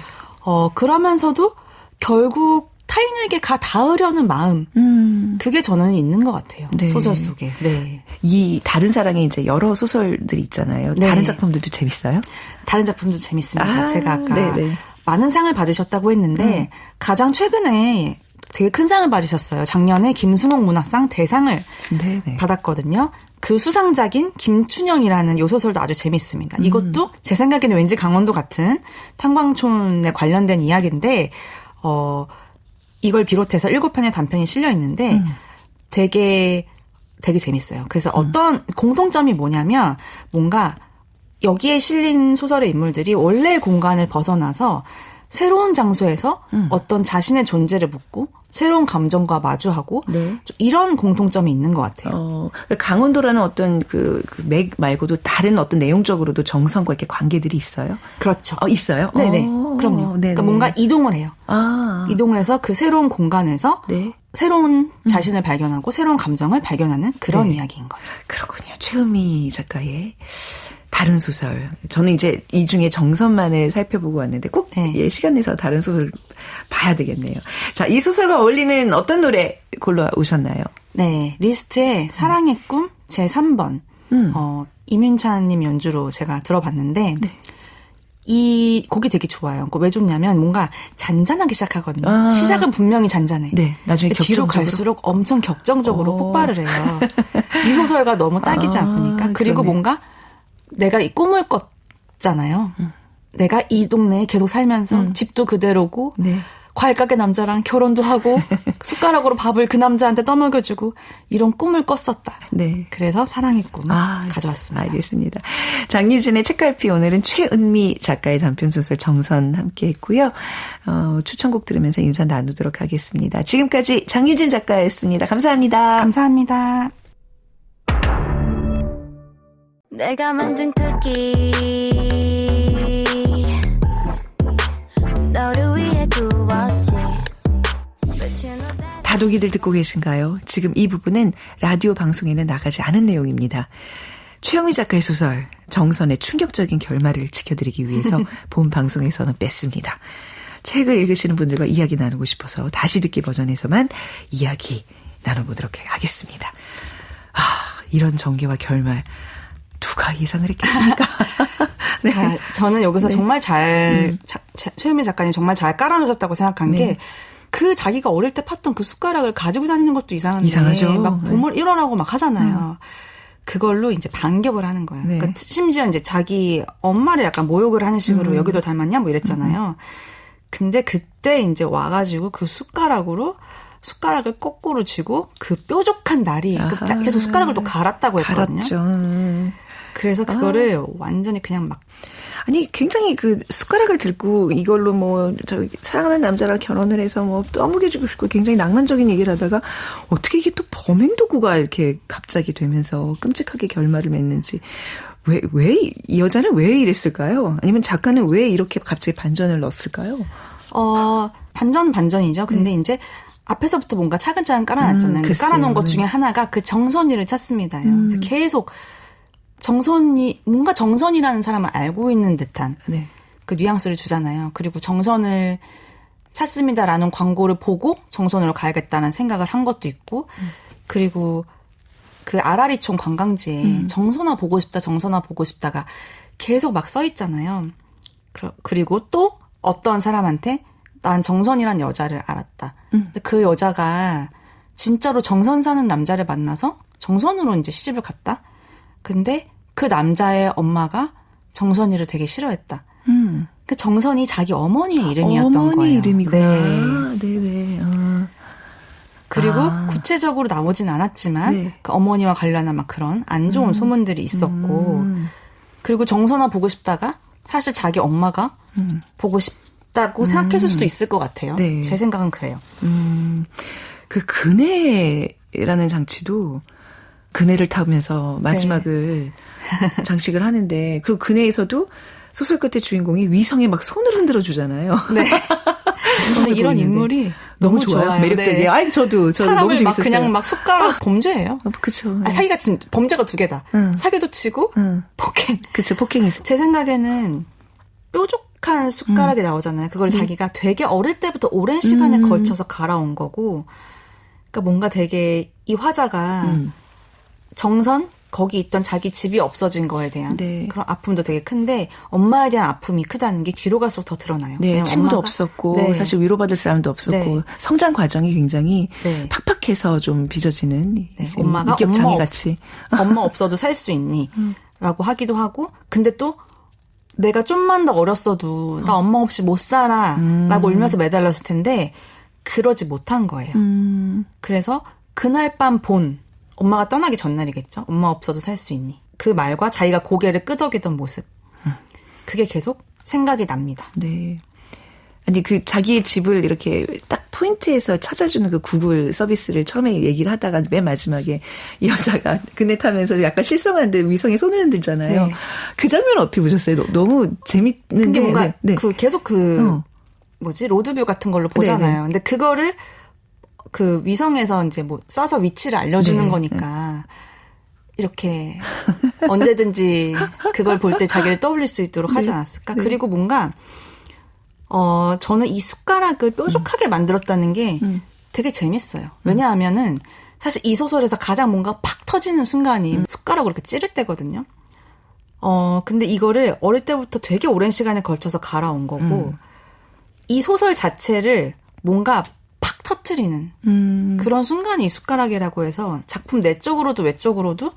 그러면서도 결국 타인에게 가 닿으려는 마음 그게 저는 있는 것 같아요. 네. 소설 속에. 네. 이 다른 사랑의 이제 여러 소설들이 있잖아요. 네. 다른 작품들도 재밌어요? 다른 작품도 재밌습니다. 제가 아까 네네. 많은 상을 받으셨다고 했는데 가장 최근에 되게 큰 상을 받으셨어요. 작년에 김승옥 문학상 대상을 네네. 받았거든요. 그 수상작인 김춘영이라는 요 소설도 아주 재밌습니다. 이것도 제 생각에는 왠지 강원도 같은 탄광촌에 관련된 이야기인데 이걸 비롯해서 7편의 단편이 실려 있는데 되게 재밌어요. 그래서 어떤 공통점이 뭐냐면 뭔가 여기에 실린 소설의 인물들이 원래의 공간을 벗어나서 새로운 장소에서 어떤 자신의 존재를 묻고 새로운 감정과 마주하고 네. 좀 이런 공통점이 있는 것 같아요. 강원도라는 어떤 그 맥 말고도 다른 어떤 내용적으로도 정선과 이렇게 관계들이 있어요? 그렇죠. 있어요? 네네. 그럼요. 네네. 그러니까 뭔가 이동을 해요. 아. 이동을 해서 그 새로운 공간에서 네. 새로운 자신을 발견하고 새로운 감정을 발견하는 그런 네. 이야기인 거죠. 그렇군요. 최은미 작가의 다른 소설. 저는 이제 이 중에 정선만을 살펴보고 왔는데 꼭 네. 시간 내서 다른 소설 봐야 되겠네요. 자, 이 소설과 어울리는 어떤 노래 골라오셨나요? 네. 리스트에 사랑의 꿈 제3번. 이민찬님 연주로 제가 들어봤는데 네. 이 곡이 되게 좋아요. 그러니까 왜 좋냐면 뭔가 잔잔하게 시작하거든요. 아. 시작은 분명히 잔잔해. 네. 나중에 뒤로 격정적으로. 갈수록 엄청 격정적으로 폭발을 해요. 이 소설과 너무 딱이지 않습니까? 그리고 그러네. 뭔가 내가 이 꿈을 꿨잖아요. 내가 이 동네에 계속 살면서 집도 그대로고 네. 과일가게 남자랑 결혼도 하고 숟가락으로 밥을 그 남자한테 떠먹여주고 이런 꿈을 꿨었다. 네. 그래서 사랑의 꿈 가져왔습니다. 알겠습니다. 장유진의 책갈피 오늘은 최은미 작가의 단편소설 정선 함께 했고요. 추천곡 들으면서 인사 나누도록 하겠습니다. 지금까지 장유진 작가였습니다. 감사합니다. 감사합니다. 내가 만든 쿠키 너를 위해 구웠지. 다독이들 듣고 계신가요? 지금 이 부분은 라디오 방송에는 나가지 않은 내용입니다. 최영미 작가의 소설 정선의 충격적인 결말을 지켜드리기 위해서 본 방송에서는 뺐습니다. 책을 읽으시는 분들과 이야기 나누고 싶어서 다시 듣기 버전에서만 이야기 나눠보도록 하겠습니다. 이런 전개와 결말 누가 예상을 했겠습니까? 네. 저는 여기서 정말 최은미 작가님 정말 잘 깔아놓으셨다고 생각한 게 그 자기가 어릴 때 팠던 그 숟가락을 가지고 다니는 것도 이상한데 이상하죠. 막 봄을 일어나고 막 하잖아요. 그걸로 이제 반격을 하는 거예요. 네. 그러니까 심지어 이제 자기 엄마를 약간 모욕을 하는 식으로 여기도 닮았냐 뭐 이랬잖아요. 근데 그때 이제 와가지고 그 숟가락으로 숟가락을 거꾸로 쥐고 그 뾰족한 날이 계속 숟가락을 또 갈았다고 했거든요. 갈았죠. 그래서 그거를 완전히 그냥 막 아니 굉장히 그 숟가락을 들고 이걸로 뭐 저 사랑하는 남자랑 결혼을 해서 뭐 떠먹여주고 싶고 굉장히 낭만적인 얘기를 하다가 어떻게 이게 또 범행 도구가 이렇게 갑자기 되면서 끔찍하게 결말을 맺는지 왜 이 여자는 왜 이랬을까요? 아니면 작가는 왜 이렇게 갑자기 반전을 넣었을까요? 반전이죠. 근데 이제 앞에서부터 뭔가 차근차근 깔아놨잖아요. 깔아놓은 것 중에 하나가 그 정선이를 찾습니다. 그래서 계속 뭔가 정선이라는 사람을 알고 있는 듯한 그 뉘앙스를 주잖아요. 그리고 정선을 찾습니다라는 광고를 보고 정선으로 가야겠다는 생각을 한 것도 있고, 그리고 그 아라리촌 관광지에 정선아 보고 싶다가 계속 막 써 있잖아요. 그리고 또 어떤 사람한테 난 정선이란 여자를 알았다. 근데 그 여자가 진짜로 정선 사는 남자를 만나서 정선으로 이제 시집을 갔다. 근데 그 남자의 엄마가 정선이를 되게 싫어했다. 그 정선이 자기 어머니의 이름이었던 거예요. 어머니 이름이구나. 네. 네네. 그리고 구체적으로 나오진 않았지만 그 어머니와 관련한 막 그런 안 좋은 소문들이 있었고, 그리고 정선아 보고 싶다가 사실 자기 엄마가 보고 싶다고 생각했을 수도 있을 것 같아요. 네. 제 생각은 그래요. 그 그네라는 장치도 그네를 타면서 마지막을 장식을 하는데, 그 그네에서도 소설 끝에 주인공이 위성에 막 손을 흔들어 주잖아요. 네. 저는 이런 인물이 너무 좋아요. 매력적이에요. 네. 아이 저도 사람을 너무 막 재밌었어요. 그냥 막 숟가락 범죄예요. 그렇죠. 사기가 진짜 범죄가 두 개다. 사기도 치고 폭행. 그렇죠. 폭행이죠. 제 생각에는 뾰족한 숟가락이 나오잖아요. 그걸 자기가 되게 어릴 때부터 오랜 시간에 걸쳐서 갈아온 거고, 그러니까 뭔가 되게 이 화자가 정선 거기 있던 자기 집이 없어진 거에 대한 네. 그런 아픔도 되게 큰데 엄마에 대한 아픔이 크다는 게 뒤로 갈수록 더 드러나요. 네, 친구도 엄마가, 없었고 네. 사실 위로받을 사람도 없었고 네. 성장 과정이 굉장히 네. 팍팍해서 좀 빚어지는 네, 엄마가 인격장애 같이 엄마 없어도 살 수 있니? 라고 하기도 하고 근데 또 내가 좀만 더 어렸어도 나 엄마 없이 못 살아 라고 울면서 매달렸을 텐데 그러지 못한 거예요. 그래서 그날 밤 엄마가 떠나기 전날이겠죠. 엄마 없어도 살 수 있니? 그 말과 자기가 고개를 끄덕이던 모습. 그게 계속 생각이 납니다. 네. 아니 그 자기의 집을 이렇게 딱 포인트에서 찾아주는 그 구글 서비스를 처음에 얘기를 하다가 맨 마지막에 이 여자가 그네 타면서 약간 실성하는데 위성에 손을 흔들잖아요. 네. 그 장면 어떻게 보셨어요? 너무 재밌는 근데 게 뭔가 네. 계속 로드뷰 같은 걸로 보잖아요. 네네. 근데 그거를 그 위성에서 이제 뭐 쏴서 위치를 알려주는 네. 거니까 이렇게 언제든지 그걸 볼 때 자기를 떠올릴 수 있도록 하지 않았을까? 네. 그리고 뭔가 저는 이 숟가락을 뾰족하게 만들었다는 게 되게 재밌어요. 왜냐하면은 사실 이 소설에서 가장 뭔가 팍 터지는 순간이 숟가락으로 이렇게 찌를 때거든요. 근데 이거를 어릴 때부터 되게 오랜 시간에 걸쳐서 갈아온 거고 이 소설 자체를 뭔가 팍 터트리는 그런 순간이 이 숟가락이라고 해서 작품 내적으로도 외적으로도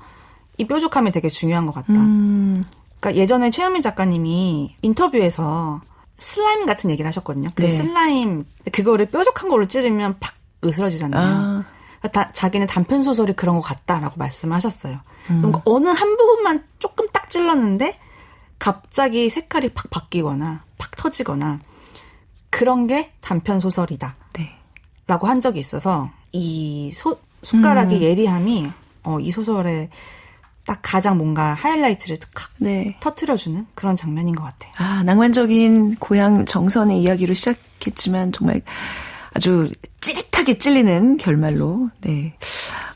이 뾰족함이 되게 중요한 것 같다. 그러니까 예전에 최현민 작가님이 인터뷰에서 슬라임 같은 얘기를 하셨거든요. 그 네. 슬라임 그거를 뾰족한 걸로 찌르면 팍 으스러지잖아요. 그러니까 자기는 단편 소설이 그런 것 같다라고 말씀하셨어요. 뭔가 어느 한 부분만 조금 딱 찔렀는데 갑자기 색깔이 팍 바뀌거나 팍 터지거나 그런 게 단편 소설이다. 네. 라고 한 적이 있어서 이 숟가락의 예리함이 이 소설에 딱 가장 뭔가 하이라이트를 네. 터트려주는 그런 장면인 것 같아요. 아, 낭만적인 고향 정선의 이야기로 시작했지만 정말 아주 찌릿하게 찔리는 결말로 네,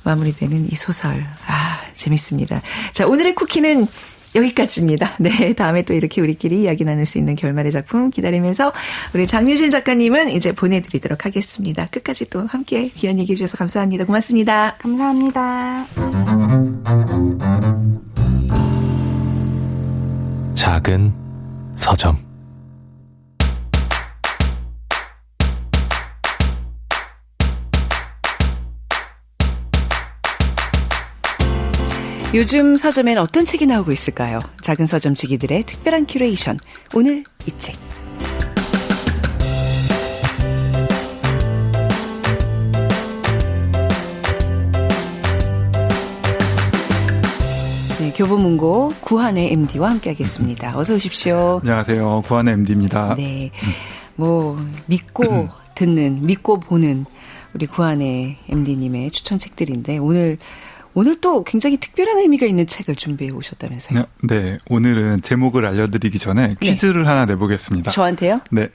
마무리되는 이 소설. 아, 재밌습니다. 자, 오늘의 쿠키는 여기까지입니다. 네, 다음에 또 이렇게 우리끼리 이야기 나눌 수 있는 결말의 작품 기다리면서 우리 장유진 작가님은 이제 보내드리도록 하겠습니다. 끝까지 또 함께 귀한 얘기 해주셔서 감사합니다. 고맙습니다. 감사합니다. 작은 서점. 요즘 서점엔 어떤 책이 나오고 있을까요? 작은 서점 지기들의 특별한 큐레이션. 오늘 이 책. 네, 교보문고 구한의 MD와 함께하겠습니다. 어서 오십시오. 안녕하세요. 구한의 MD입니다. 네, 뭐 믿고 듣는, 믿고 보는 우리 구한의 MD님의 추천 책들인데 오늘 또 굉장히 특별한 의미가 있는 책을 준비해 오셨다면서요? 네, 오늘은 제목을 알려드리기 전에 퀴즈를 하나 내보겠습니다. 저한테요? 네,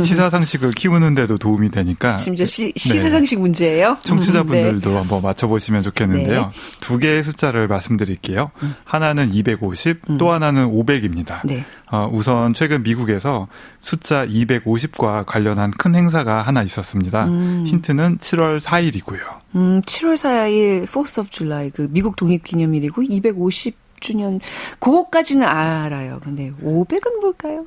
시사상식을 키우는 데도 도움이 되니까 심지어 시사상식 문제예요? 청취자분들도 네. 한번 맞춰보시면 좋겠는데요. 네. 두 개의 숫자를 말씀드릴게요. 하나는 250, 또 하나는 500입니다. 네. 우선 최근 미국에서 숫자 250과 관련한 큰 행사가 하나 있었습니다. 힌트는 7월 4일이고요. 7월 4일 4th of July 그 미국 독립기념일이고 250주년 그거까지는 알아요. 근데 500은 뭘까요?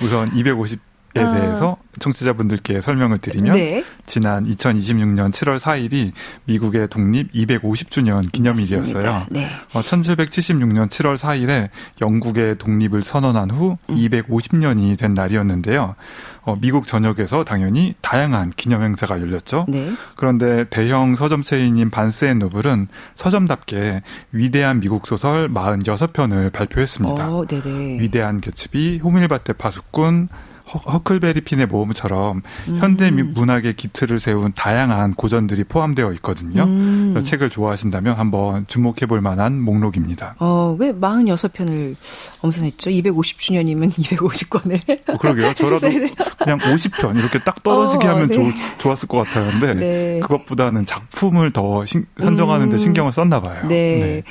우선 250에 대해서 청취자분들께 설명을 드리면 네. 지난 2026년 7월 4일이 미국의 독립 250주년 기념일이었어요. 맞습니다. 네. 1776년 7월 4일에 영국의 독립을 선언한 후 250년이 된 날이었는데요. 미국 전역에서 당연히 다양한 기념 행사가 열렸죠. 네. 그런데 대형 서점 체인인 반스 앤 노블은 서점답게 위대한 미국 소설 46편을 발표했습니다. 네네. 위대한 개츠비, 호밀밭의 파수꾼, 허클베리 핀의 모험처럼 현대 문학의 기틀을 세운 다양한 고전들이 포함되어 있거든요. 그래서 책을 좋아하신다면 한번 주목해볼 만한 목록입니다. 왜 46편을 엄선했죠? 250주년이면 250권을. 그러게요. 저라도 그냥 50편 이렇게 딱 떨어지게 하면 네. 좋았을 것 같았는데 네. 그것보다는 작품을 더 선정하는 데 신경을 썼나 봐요. 네.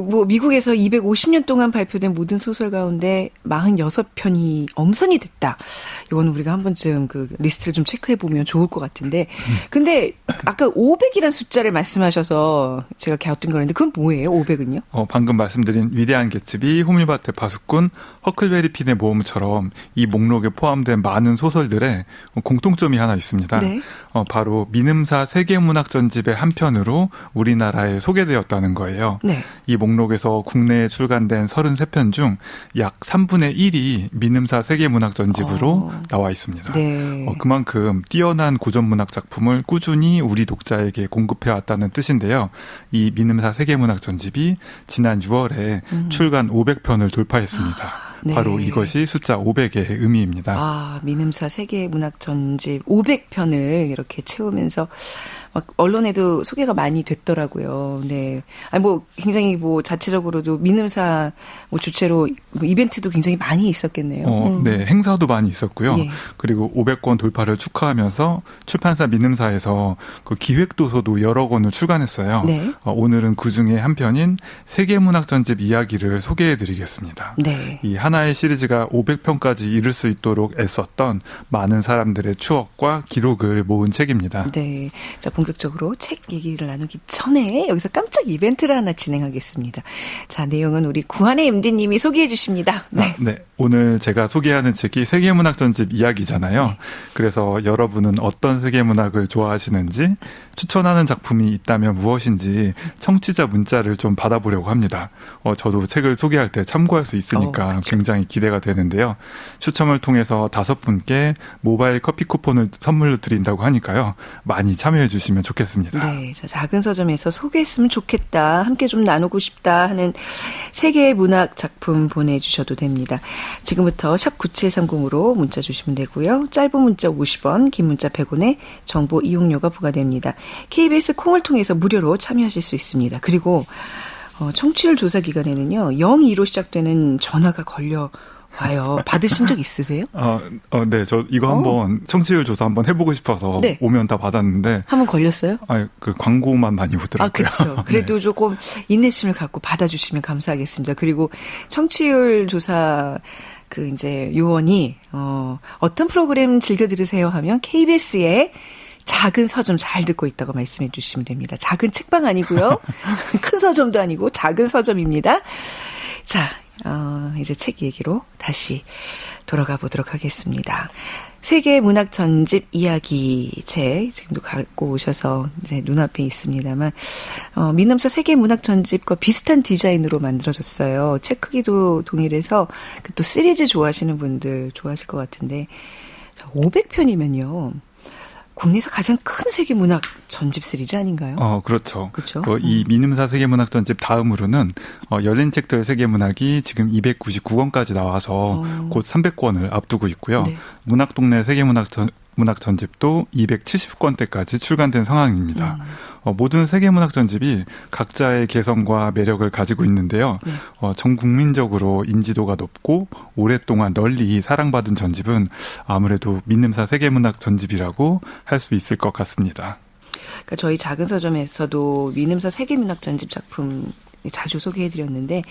뭐 미국에서 250년 동안 발표된 모든 소설 가운데 46편이 엄선이 됐다. 이건 우리가 한 번쯤 그 리스트를 좀 체크해 보면 좋을 것 같은데. 근데 아까 500이란 숫자를 말씀하셔서 제가 갸우뚱거렸는데 그건 뭐예요? 500은요? 방금 말씀드린 위대한 개츠비, 호밀밭의 파수꾼, 허클베리 핀의 모험처럼 이 목록에 포함된 많은 소설들의 공통점이 하나 있습니다. 네. 바로 미음사 세계문학 전집의 한 편으로 우리나라에 소개되었다는 거예요. 네. 이 목록에서 국내에 출간된 33편 중 약 3분의 1이 미음사 세계문학 전집으로 나와 있습니다. 네. 그만큼 뛰어난 고전문학 작품을 꾸준히 우리 독자에게 공급해왔다는 뜻인데요. 이 미음사 세계문학 전집이 지난 6월에 출간 500편을 돌파했습니다. 네. 바로 이것이 숫자 500의 의미입니다. 미음사 세계문학 전집 500편을 이렇게 채우면서 막 언론에도 소개가 많이 됐더라고요. 네. 굉장히 자체적으로도 미음사 주체로 이벤트도 굉장히 많이 있었겠네요. 네, 행사도 많이 있었고요. 예. 그리고 500권 돌파를 축하하면서 출판사 미음사에서 그 기획도서도 여러 권을 출간했어요. 네. 오늘은 그 중에 한 편인 세계문학 전집 이야기를 소개해드리겠습니다. 네. 이 하나의 시리즈가 500편까지 이룰 수 있도록 애썼던 많은 사람들의 추억과 기록을 모은 책입니다. 네. 자, 본격적으로 책 얘기를 나누기 전에 여기서 깜짝 이벤트를 하나 진행하겠습니다. 자, 내용은 우리 구한의 MD님이 소개해 주십니다. 네. 네. 오늘 제가 소개하는 책이 세계문학 전집 이야기잖아요. 네. 그래서 여러분은 어떤 세계문학을 좋아하시는지, 추천하는 작품이 있다면 무엇인지 청취자 문자를 좀 받아보려고 합니다. 저도 책을 소개할 때 참고할 수 있으니까 그렇죠. 굉장히 기대가 되는데요. 추첨을 통해서 5분께 모바일 커피 쿠폰을 선물로 드린다고 하니까요. 많이 참여해 주시면 좋겠습니다. 네. 자, 작은 서점에서 소개했으면 좋겠다. 함께 좀 나누고 싶다 하는 세계 문학 작품 보내주셔도 됩니다. 지금부터 샵 9730으로 문자 주시면 되고요. 짧은 문자 50원, 긴 문자 100원에 정보 이용료가 부과됩니다. KBS 콩을 통해서 무료로 참여하실 수 있습니다. 그리고 청취율 조사 기간에는요. 02로 시작되는 전화가 걸려와요. 받으신 적 있으세요? 네. 저 이거 한번 청취율 조사 한번 해보고 싶어서 네. 오면 다 받았는데 한번 걸렸어요? 그 광고만 많이 오더라고요. 그렇죠. 그래도 네. 조금 인내심을 갖고 받아주시면 감사하겠습니다. 그리고 청취율 조사 요원이 어떤 프로그램 즐겨 들으세요 하면 KBS의 작은 서점 잘 듣고 있다고 말씀해 주시면 됩니다. 작은 책방 아니고요. 큰 서점도 아니고 작은 서점입니다. 자, 이제 책 얘기로 다시 돌아가 보도록 하겠습니다. 세계 문학 전집 이야기 책 지금도 갖고 오셔서 이제 눈앞에 있습니다만 미음사 세계 문학 전집과 비슷한 디자인으로 만들어졌어요. 책 크기도 동일해서 또 시리즈 좋아하시는 분들 좋아하실 것 같은데 500편이면요. 국내에서 가장 큰 세계 문학 전집 시리즈 아닌가요? 그렇죠. 그렇죠. 이 미음사 세계문학 전집 다음으로는 열린 책들 세계문학이 지금 299권까지 나와서 곧 300권을 앞두고 있고요. 네. 문학동네 세계문학 전집도 270권대까지 출간된 상황입니다. 모든 세계문학 전집이 각자의 개성과 매력을 가지고 있는데요. 네. 전 국민적으로 인지도가 높고 오랫동안 널리 사랑받은 전집은 아무래도 미음사 세계문학 전집이라고 할 수 있을 것 같습니다. 그러니까 저희 작은 서점에서도 미음사 세계문학 전집 작품 자주 소개해드렸는데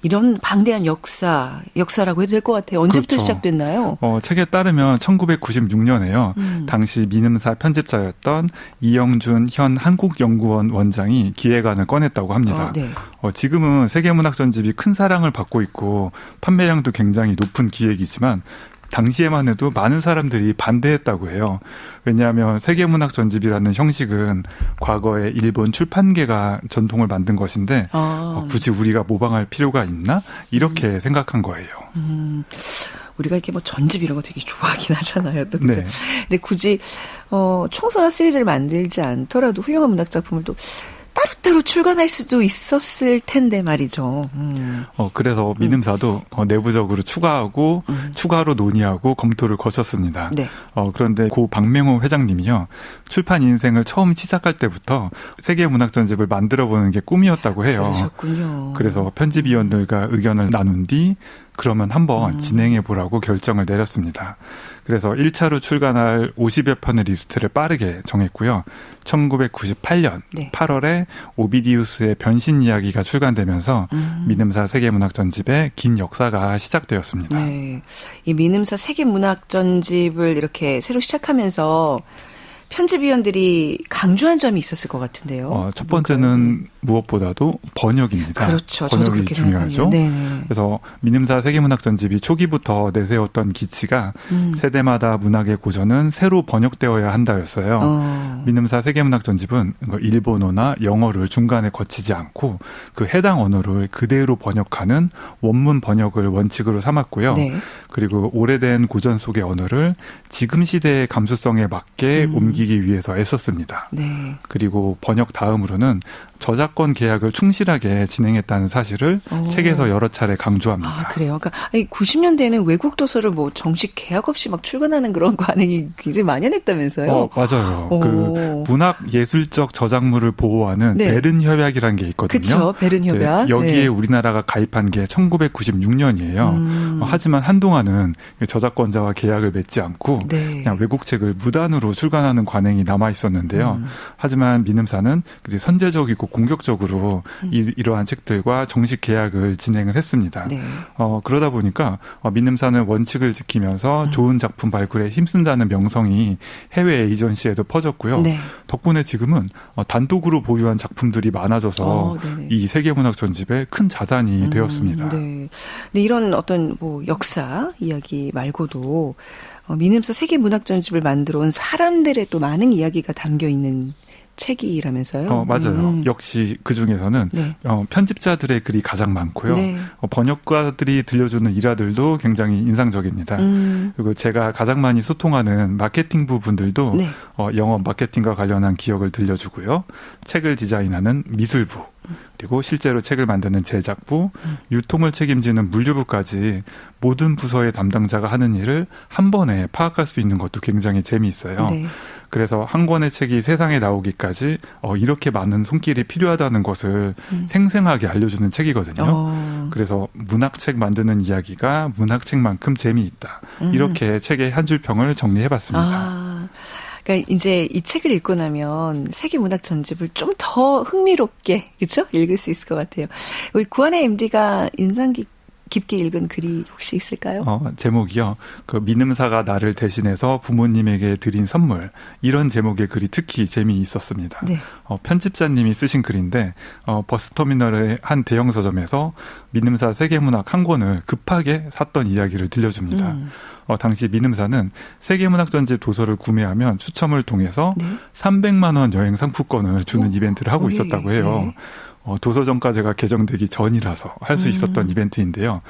이런 방대한 역사라고 해도 될 것 같아요. 언제부터 그렇죠. 시작됐나요? 책에 따르면 1996년에요. 당시 미음사 편집자였던 이영준 현 한국연구원 원장이 기획안을 꺼냈다고 합니다. 네. 지금은 세계문학 전집이 큰 사랑을 받고 있고 판매량도 굉장히 높은 기획이지만 당시에만 해도 많은 사람들이 반대했다고 해요. 왜냐하면 세계문학 전집이라는 형식은 과거에 일본 출판계가 전통을 만든 것인데 굳이 우리가 모방할 필요가 있나? 이렇게 생각한 거예요. 우리가 이렇게 전집 이런 거 되게 좋아하긴 하잖아요. 또 네. 근데 굳이 총선화 시리즈를 만들지 않더라도 훌륭한 문학 작품을 또 따로따로 출간할 수도 있었을 텐데 말이죠. 그래서 미음사도 내부적으로 추가하고 추가로 논의하고 검토를 거쳤습니다. 네. 그런데 고 박명호 회장님이요. 출판 인생을 처음 시작할 때부터 세계문학 전집을 만들어보는 게 꿈이었다고 해요. 그러셨군요. 그래서 편집위원들과 의견을 나눈 뒤 그러면 한번 진행해 보라고 결정을 내렸습니다. 그래서 1차로 출간할 50여 편의 리스트를 빠르게 정했고요. 1998년 네. 8월에 오비디우스의 변신 이야기가 출간되면서 민음사 세계문학 전집의 긴 역사가 시작되었습니다. 네. 이 민음사 세계문학 전집을 이렇게 새로 시작하면서 편집위원들이 강조한 점이 있었을 것 같은데요. 첫 번째는 무엇보다도 번역입니다. 그렇죠. 저도 번역이 그렇게 중요하죠. 네네. 그래서 민음사 세계문학 전집이 초기부터 내세웠던 기치가 세대마다 문학의 고전은 새로 번역되어야 한다였어요. 민음사 세계문학 전집은 일본어나 영어를 중간에 거치지 않고 그 해당 언어를 그대로 번역하는 원문 번역을 원칙으로 삼았고요. 네. 그리고 오래된 고전 속의 언어를 지금 시대의 감수성에 맞게 옮기기 위해서 애썼습니다. 네. 그리고 번역 다음으로는 저작권 계약을 충실하게 진행했다는 사실을 책에서 여러 차례 강조합니다. 아, 그래요? 그러니까 90년대에는 외국 도서를 뭐 정식 계약 없이 막 출간하는 그런 관행이 굉장히 만연했다면서요? 맞아요. 그 문학 예술적 저작물을 보호하는 네. 베른 협약이라는 게 있거든요. 그렇죠. 베른 협약. 네, 여기에 네. 우리나라가 가입한 게 1996년이에요. 하지만 한동안은 저작권자와 계약을 맺지 않고 네. 그냥 외국 책을 무단으로 출간하는 관행이 남아 있었는데요. 하지만 민음사는 선제적이고 공격적으로 이러한 책들과 정식 계약을 진행을 했습니다. 네. 그러다 보니까 민음사는 원칙을 지키면서 좋은 작품 발굴에 힘쓴다는 명성이 해외 에이전시에도 퍼졌고요. 네. 덕분에 지금은 단독으로 보유한 작품들이 많아져서 이 세계문학 전집의 큰 자산이 되었습니다. 네. 근데 이런 어떤 뭐 역사 이야기 말고도 민음사 세계문학 전집을 만들어 온 사람들의 또 많은 이야기가 담겨 있는 책이라면서요? 맞아요. 역시 그중에서는 네. 편집자들의 글이 가장 많고요. 네. 번역가들이 들려주는 일화들도 굉장히 인상적입니다. 그리고 제가 가장 많이 소통하는 마케팅 부분들도 네. 영업 마케팅과 관련한 기억을 들려주고요. 책을 디자인하는 미술부, 그리고 실제로 책을 만드는 제작부, 유통을 책임지는 물류부까지 모든 부서의 담당자가 하는 일을 한 번에 파악할 수 있는 것도 굉장히 재미있어요. 네. 그래서 한 권의 책이 세상에 나오기까지 이렇게 많은 손길이 필요하다는 것을 생생하게 알려주는 책이거든요. 그래서 문학책 만드는 이야기가 문학책만큼 재미있다. 이렇게 책의 한 줄 평을 정리해봤습니다. 그러니까 이제 이 책을 읽고 나면 세계문학 전집을 좀 더 흥미롭게 그렇죠? 읽을 수 있을 것 같아요. 우리 구한의 MD가 인상 깊게 읽은 글이 혹시 있을까요? 제목이요. 그 민음사가 나를 대신해서 부모님에게 드린 선물. 이런 제목의 글이 특히 재미있었습니다. 네. 편집자님이 쓰신 글인데 버스터미널의 한 대형 서점에서 민음사 세계문학 한 권을 급하게 샀던 이야기를 들려줍니다. 당시 민음사는 세계문학 전집 도서를 구매하면 추첨을 통해서 300만 원 여행 상품권을 주는 이벤트를 하고 있었다고 해요. 도서정가제가 개정되기 전이라서 할 수 있었던 이벤트인데요.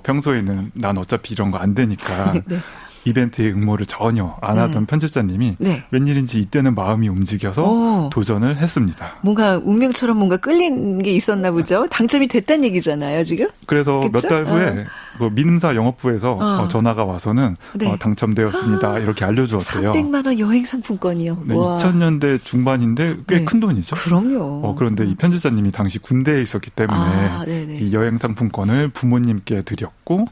평소에는 난 어차피 이런 거 안 되니까 네. 이벤트의 응모를 전혀 안 하던 편집자님이 웬일인지 이때는 마음이 움직여서 도전을 했습니다. 뭔가 운명처럼 뭔가 끌린 게 있었나 보죠. 당첨이 됐다는 얘기잖아요, 지금? 그래서 몇 달 후에 민음사 영업부에서 전화가 와서는 당첨되었습니다. 이렇게 알려주었대요. 300만 원 여행 상품권이요. 네, 2000년대 중반인데 꽤 큰 돈이죠. 그럼요. 그런데 이 편집자님이 당시 군대에 있었기 때문에 이 여행 상품권을 부모님께 드렸고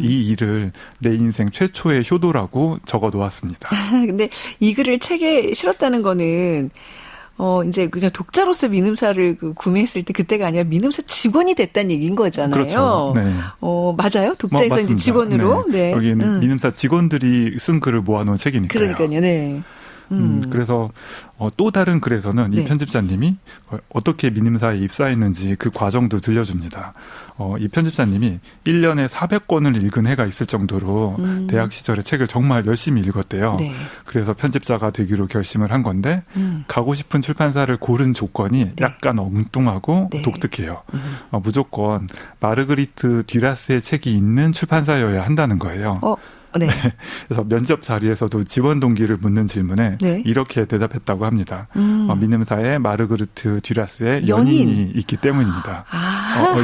이 일을 내 인생 최초의 효도라고 적어 놓았습니다. 근데 이 글을 책에 실었다는 거는 이제 그냥 독자로서 민음사를 구매했을 때 그때가 아니라 민음사 직원이 됐다는 얘기인 거잖아요. 그렇죠. 네. 맞아요? 독자에서 이제 직원으로. 네. 여기는 민음사 직원들이 쓴 글을 모아놓은 책이니까요. 그러니까요. 네. 그래서 또 다른 글에서는 이 편집자님이 어떻게 민음사에 입사했는지 그 과정도 들려줍니다. 이 편집자님이 1년에 400권을 읽은 해가 있을 정도로 대학 시절에 책을 정말 열심히 읽었대요. 네. 그래서 편집자가 되기로 결심을 한 건데 가고 싶은 출판사를 고른 조건이 약간 엉뚱하고 독특해요. 무조건 마르그리트 듀라스의 책이 있는 출판사여야 한다는 거예요. 네. 그래서 면접 자리에서도 지원 동기를 묻는 질문에 이렇게 대답했다고 합니다. 민음사에 마르그리트 듀라스의 연인이 있기 때문입니다.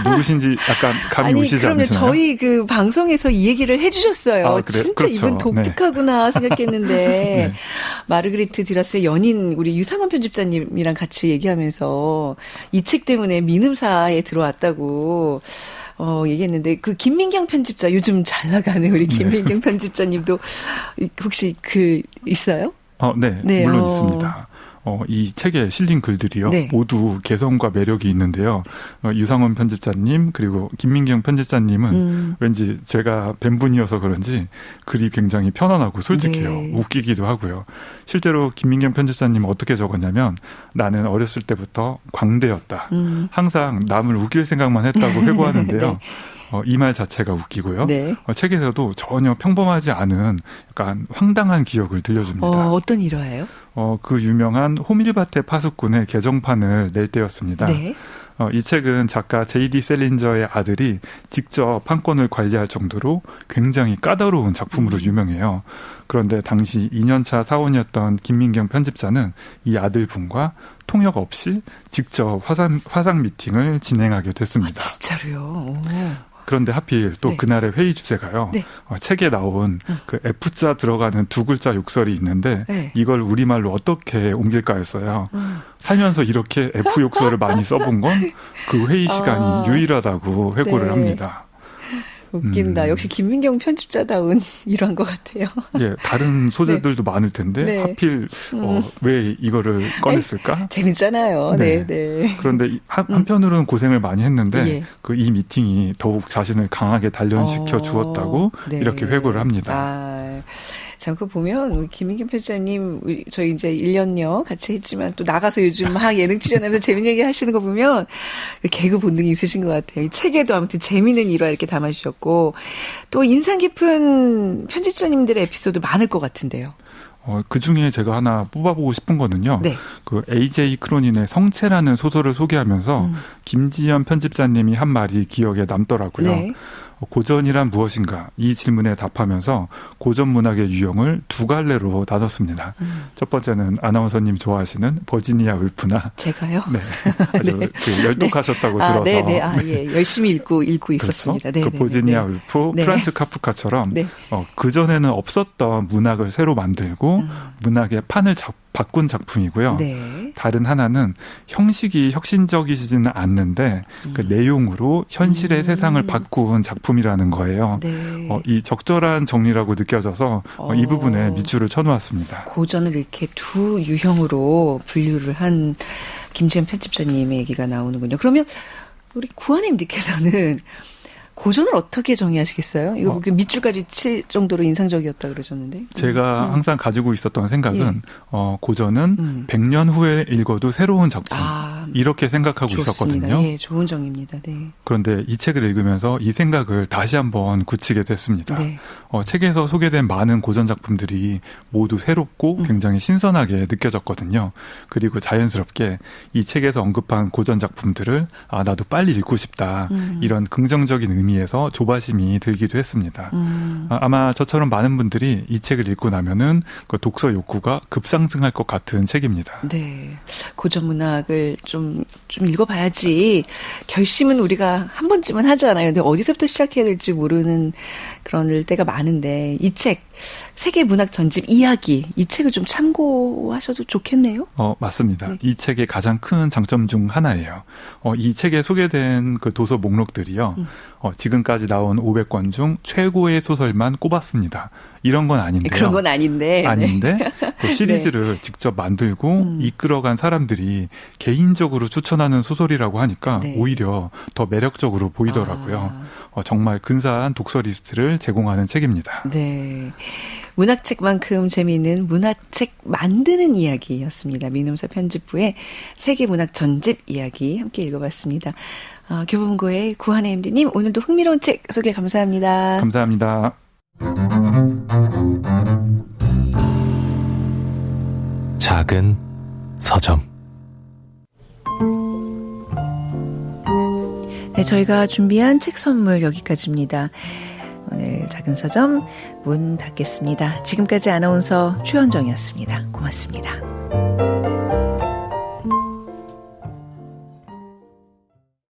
누구신지 약간 감이 오시지 않으시나요? 저희 그 방송에서 이 얘기를 해주셨어요. 진짜 그렇죠. 이분 독특하구나 생각했는데 마르그리트 듀라스의 연인 우리 유상원 편집자님이랑 같이 얘기하면서 이 책 때문에 민음사에 들어왔다고 얘기했는데 그 김민경 편집자 요즘 잘 나가는 우리 김민경 편집자님도 혹시 있어요? 네, 네, 물론 있습니다. 이 책에 실린 글들이요. 네. 모두 개성과 매력이 있는데요. 유상원 편집자님 그리고 김민경 편집자님은 왠지 제가 뵌 분이어서 그런지 글이 굉장히 편안하고 솔직해요. 네. 웃기기도 하고요. 실제로 김민경 편집자님은 어떻게 적었냐면 나는 어렸을 때부터 광대였다. 항상 남을 웃길 생각만 했다고 회고하는데요. 네. 이 말 자체가 웃기고요. 네. 책에서도 전혀 평범하지 않은 약간 황당한 기억을 들려줍니다. 어떤 일화예요? 그 유명한 호밀밭의 파수꾼의 개정판을 낼 때였습니다. 네. 이 책은 작가 J.D. 셀린저의 아들이 직접 판권을 관리할 정도로 굉장히 까다로운 작품으로 유명해요. 그런데 당시 2년차 사원이었던 김민경 편집자는 이 아들분과 통역 없이 직접 화상 미팅을 진행하게 됐습니다. 진짜로요? 오. 그런데 하필 또 네. 그날의 회의 주제가요. 네. 책에 나온 그 F자 들어가는 두 글자 욕설이 있는데 네. 이걸 우리말로 어떻게 옮길까였어요. 살면서 이렇게 F 욕설을 많이 써본 건 그 회의 시간이 유일하다고 회고를 네. 합니다. 웃긴다. 역시 김민경 편집자다운 일화인 것 같아요. 예, 다른 소재들도 많을 텐데 네. 하필 왜 이거를 꺼냈을까? 재밌잖아요. 네, 네. 그런데 한편으로는 고생을 많이 했는데 예. 이 미팅이 더욱 자신을 강하게 단련시켜 주었다고 네. 이렇게 회고를 합니다. 참, 그거 보면, 우리 김민경 편집자님, 저희 이제 1년여 같이 했지만 또 나가서 요즘 막 예능 출연하면서 재밌는 얘기 하시는 거 보면, 개그 본능이 있으신 것 같아요. 이 책에도 아무튼 재밌는 일화 이렇게 담아주셨고, 또 인상 깊은 편집자님들의 에피소드 많을 것 같은데요. 그 중에 제가 하나 뽑아보고 싶은 거는요. 네. 그 A.J. 크로닌의 성체라는 소설을 소개하면서 김지연 편집자님이 한 말이 기억에 남더라고요. 네. 고전이란 무엇인가 이 질문에 답하면서 고전 문학의 유형을 두 갈래로 나눴습니다. 첫 번째는 아나운서님 좋아하시는 버지니아 울프나 제가요? 네, 아주 네. 그 열독하셨다고 들어서 네네. 예. 열심히 읽고 있었습니다. 네. 그 보지니아 울프, 네. 프란츠 카프카처럼 네. 그전에는 없었던 문학을 새로 만들고 문학의 판을 바꾼 작품이고요. 네. 다른 하나는 형식이 혁신적이지는 않는데 그 내용으로 현실의 세상을 바꾼 작품이라는 거예요. 네. 이 적절한 정리라고 느껴져서 이 부분에 밑줄을 쳐놓았습니다. 고전을 이렇게 두 유형으로 분류를 한 김지연 편집자님의 얘기가 나오는군요. 그러면 우리 구한엠님께서는 고전을 어떻게 정의하시겠어요? 이거 밑줄까지 칠 정도로 인상적이었다 그러셨는데. 제가 항상 가지고 있었던 생각은 고전은 100년 후에 읽어도 새로운 작품 이렇게 생각하고 좋습니다. 있었거든요. 예, 좋은 정의입니다. 네. 그런데 이 책을 읽으면서 이 생각을 다시 한번 굳히게 됐습니다. 네. 책에서 소개된 많은 고전 작품들이 모두 새롭고 굉장히 신선하게 느껴졌거든요. 그리고 자연스럽게 이 책에서 언급한 고전 작품들을 나도 빨리 읽고 싶다. 이런 긍정적인 의미에서 조바심이 들기도 했습니다. 아마 저처럼 많은 분들이 이 책을 읽고 나면은 그 독서 욕구가 급상승할 것 같은 책입니다. 네. 고전 문학을 좀 읽어봐야지 결심은 우리가 한 번쯤은 하잖아요. 근데 어디서부터 시작해야 될지 모르는 그런 때가 많은데 이 책, 세계 문학 전집 이야기, 이 책을 좀 참고하셔도 좋겠네요. 맞습니다. 네. 이 책의 가장 큰 장점 중 하나예요. 이 책에 소개된 그 도서 목록들이요. 지금까지 나온 500권 중 최고의 소설만 꼽았습니다. 이런 건 아닌데요. 그런 건 아닌데. 아닌데 그 시리즈를 직접 만들고 이끌어간 사람들이 개인적으로 추천하는 소설이라고 하니까 네. 오히려 더 매력적으로 보이더라고요. 정말 근사한 독서 리스트를 제공하는 책입니다. 네. 문학책만큼 재미있는 문학책 만드는 이야기였습니다. 민음사 편집부의 세계문학 전집 이야기 함께 읽어봤습니다. 교보문고의 구한혜 MD님 오늘도 흥미로운 책 소개 감사합니다. 감사합니다. 작은 서점. 네, 저희가 준비한 책 선물 여기까지입니다. 오늘 작은 서점 문 닫겠습니다. 지금까지 아나운서 최현정이었습니다. 고맙습니다.